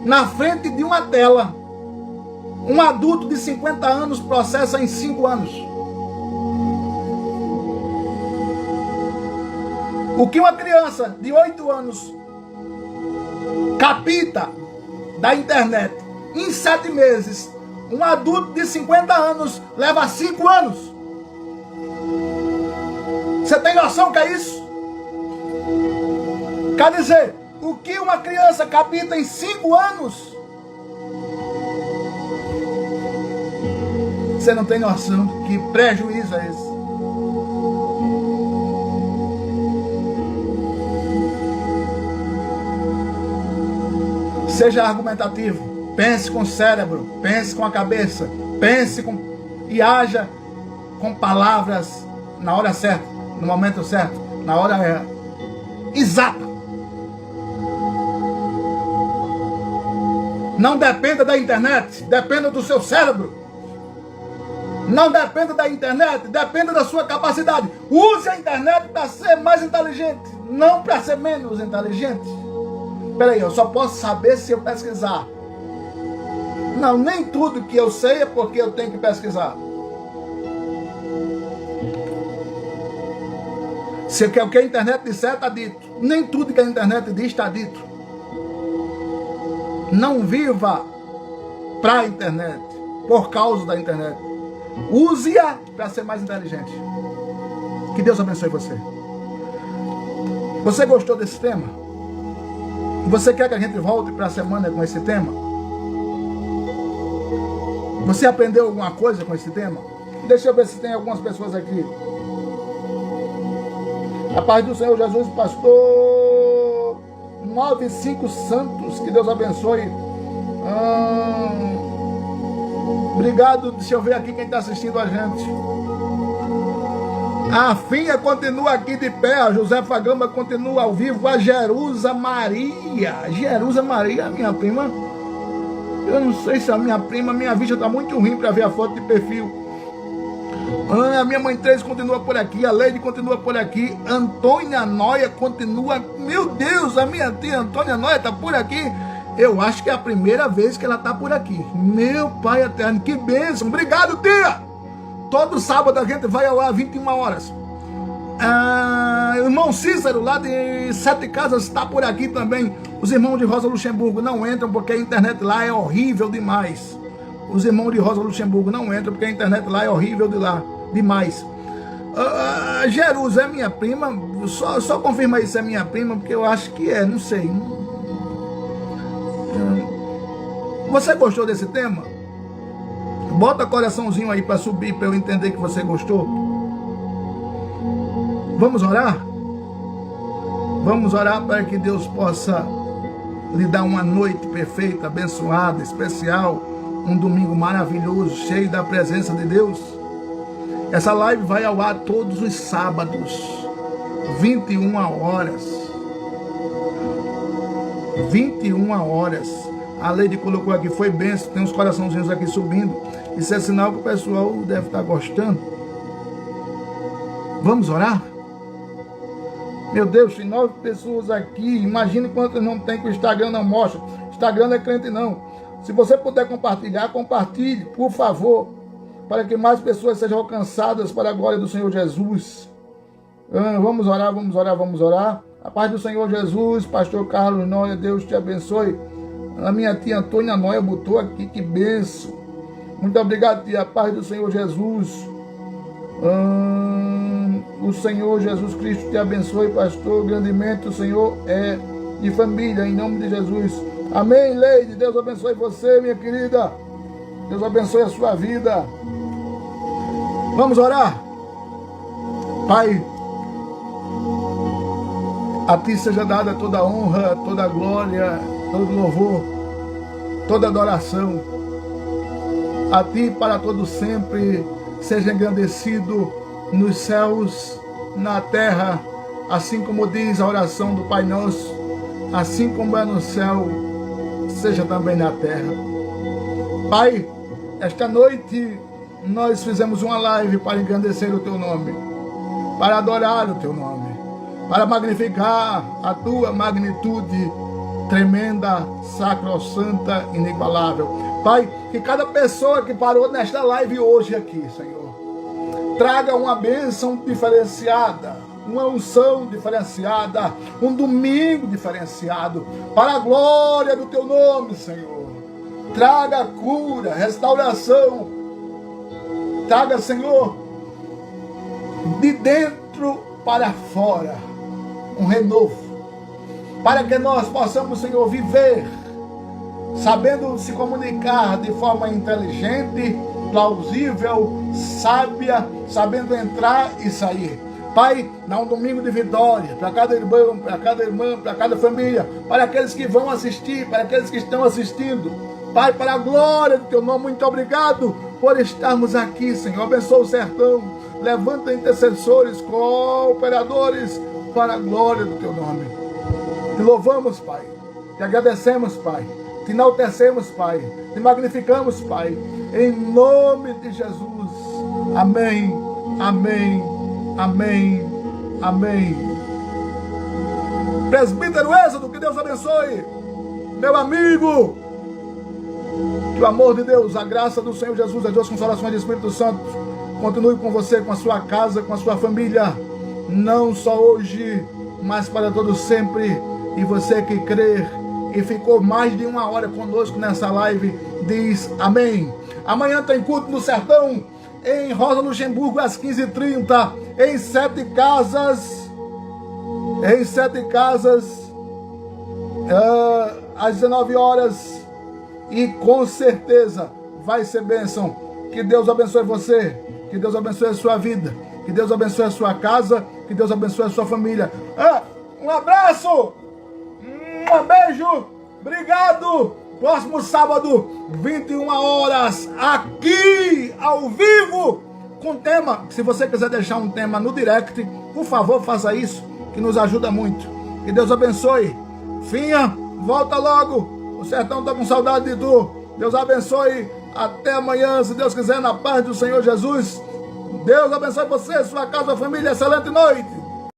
na frente de uma tela, um adulto de 50 anos processa em 5 anos. O que uma criança de 8 anos capta da internet em 7 meses, um adulto de 50 anos leva 5 anos. Você tem noção que é isso? Quer dizer, o que uma criança capta em 5 anos, você não tem noção de que prejuízo é esse. Seja argumentativo, pense com o cérebro, pense com a cabeça, pense com e haja com palavras na hora certa, no momento certo, na hora exata. Não dependa da internet, dependa do seu cérebro. Não dependa da internet, dependa da sua capacidade. Use a internet para ser mais inteligente, não para ser menos inteligente. Espera aí, eu só posso saber se eu pesquisar. Não, nem tudo que eu sei é porque eu tenho que pesquisar. Se o que a internet disser está dito. Nem tudo que a internet diz está dito. Não viva para a internet, por causa da internet. Use-a para ser mais inteligente. Que Deus abençoe você. Você gostou desse tema? Você quer que a gente volte para a semana com esse tema? Você aprendeu alguma coisa com esse tema? Deixa eu ver se tem algumas pessoas aqui. A paz do Senhor Jesus, pastor 95 Santos, que Deus abençoe. Obrigado, deixa eu ver aqui quem está assistindo a gente. A Finha continua aqui de pé, a Josefa Gama continua ao vivo, a Jerusa Maria, minha prima. Eu não sei se é a minha prima, minha vista está muito ruim para ver a foto de perfil. A minha mãe 3 continua por aqui, a Leide continua por aqui, Antônia Noia continua, meu Deus, a minha tia Antônia Noia está por aqui. Eu acho que é a primeira vez que ela está por aqui. Meu Pai eterno, que bênção, obrigado, tia. Todo sábado a gente vai ao ar 21 horas. Irmão Cícero, lá de Sete Casas, está por aqui também. Os irmãos de Rosa Luxemburgo não entram porque a internet lá é horrível demais. Os irmãos de Rosa Luxemburgo não entram porque a internet lá é horrível demais. Jerusa é minha prima. Só confirma aí se é minha prima, porque eu acho que é, não sei. Você gostou desse tema? Bota coraçãozinho aí para subir, para eu entender que você gostou. Vamos orar? Vamos orar para que Deus possa lhe dar uma noite perfeita, abençoada, especial, um domingo maravilhoso, cheio da presença de Deus. Essa live vai ao ar todos os sábados, 21 horas. 21 horas. A Leide colocou aqui, foi benção, tem uns coraçãozinhos aqui subindo. Isso é sinal que o pessoal deve estar gostando. Vamos orar? Meu Deus, tem 9 pessoas aqui. Imagine quantas não tem que o Instagram não mostra. Instagram não é crente não. Se você puder compartilhar, compartilhe, por favor, para que mais pessoas sejam alcançadas para a glória do Senhor Jesus. Vamos orar, vamos orar, vamos orar. A paz do Senhor Jesus, pastor Carlos Noia, Deus te abençoe. A minha tia Antônia Noia botou aqui, que benção. Muito obrigado, tia. A paz do Senhor Jesus. O Senhor Jesus Cristo te abençoe, pastor, grandemente. O Senhor é de família, em nome de Jesus. Amém, Leide. Deus abençoe você, minha querida. Deus abençoe a sua vida. Vamos orar? Pai, a ti seja dada toda a honra, toda a glória, todo louvor, toda adoração. A ti para todo sempre seja engrandecido nos céus, na terra, assim como diz a oração do Pai Nosso, assim como é no céu, seja também na terra. Pai, esta noite nós fizemos uma live para engrandecer o teu nome, para adorar o teu nome, para magnificar a tua magnitude tremenda, sacrossanta, inigualável. Pai, que cada pessoa que parou nesta live hoje aqui, Senhor, traga uma bênção diferenciada, uma unção diferenciada, um domingo diferenciado, para a glória do teu nome, Senhor. Traga cura, restauração, traga, Senhor, de dentro para fora, um renovo, para que nós possamos, Senhor, viver, sabendo se comunicar de forma inteligente, plausível, sábia, sabendo entrar e sair. Pai, dá um domingo de vitória para cada irmão, para cada família, para aqueles que vão assistir, para aqueles que estão assistindo. Pai, para a glória do teu nome, muito obrigado por estarmos aqui, Senhor. Abençoa o sertão, levanta intercessores, cooperadores, para a glória do teu nome. Te louvamos, Pai, te agradecemos, Pai, te enaltecemos, Pai, te magnificamos, Pai, em nome de Jesus. Amém, amém, amém, amém. Presbítero Êxodo, que Deus abençoe, meu amigo. Que o amor de Deus, a graça do Senhor Jesus, as duas consolações do Espírito Santo continue com você, com a sua casa, com a sua família, não só hoje, mas para todo sempre. E você que crer e ficou mais de 1 hora conosco nessa live, diz amém. Amanhã tem culto no sertão, em Rosa Luxemburgo às 15h30, em Sete Casas, às 19 horas, e com certeza vai ser bênção. Que Deus abençoe você, que Deus abençoe a sua vida, que Deus abençoe a sua casa, que Deus abençoe a sua família. Um abraço, um beijo, obrigado. Próximo sábado, 21 horas, aqui, ao vivo, com tema. Se você quiser deixar um tema no direct, por favor, faça isso, que nos ajuda muito. Que Deus abençoe. Finha, volta logo. O sertão está com saudade de tu. Deus abençoe. Até amanhã, se Deus quiser, na paz do Senhor Jesus. Deus abençoe você, sua casa, família. Excelente noite.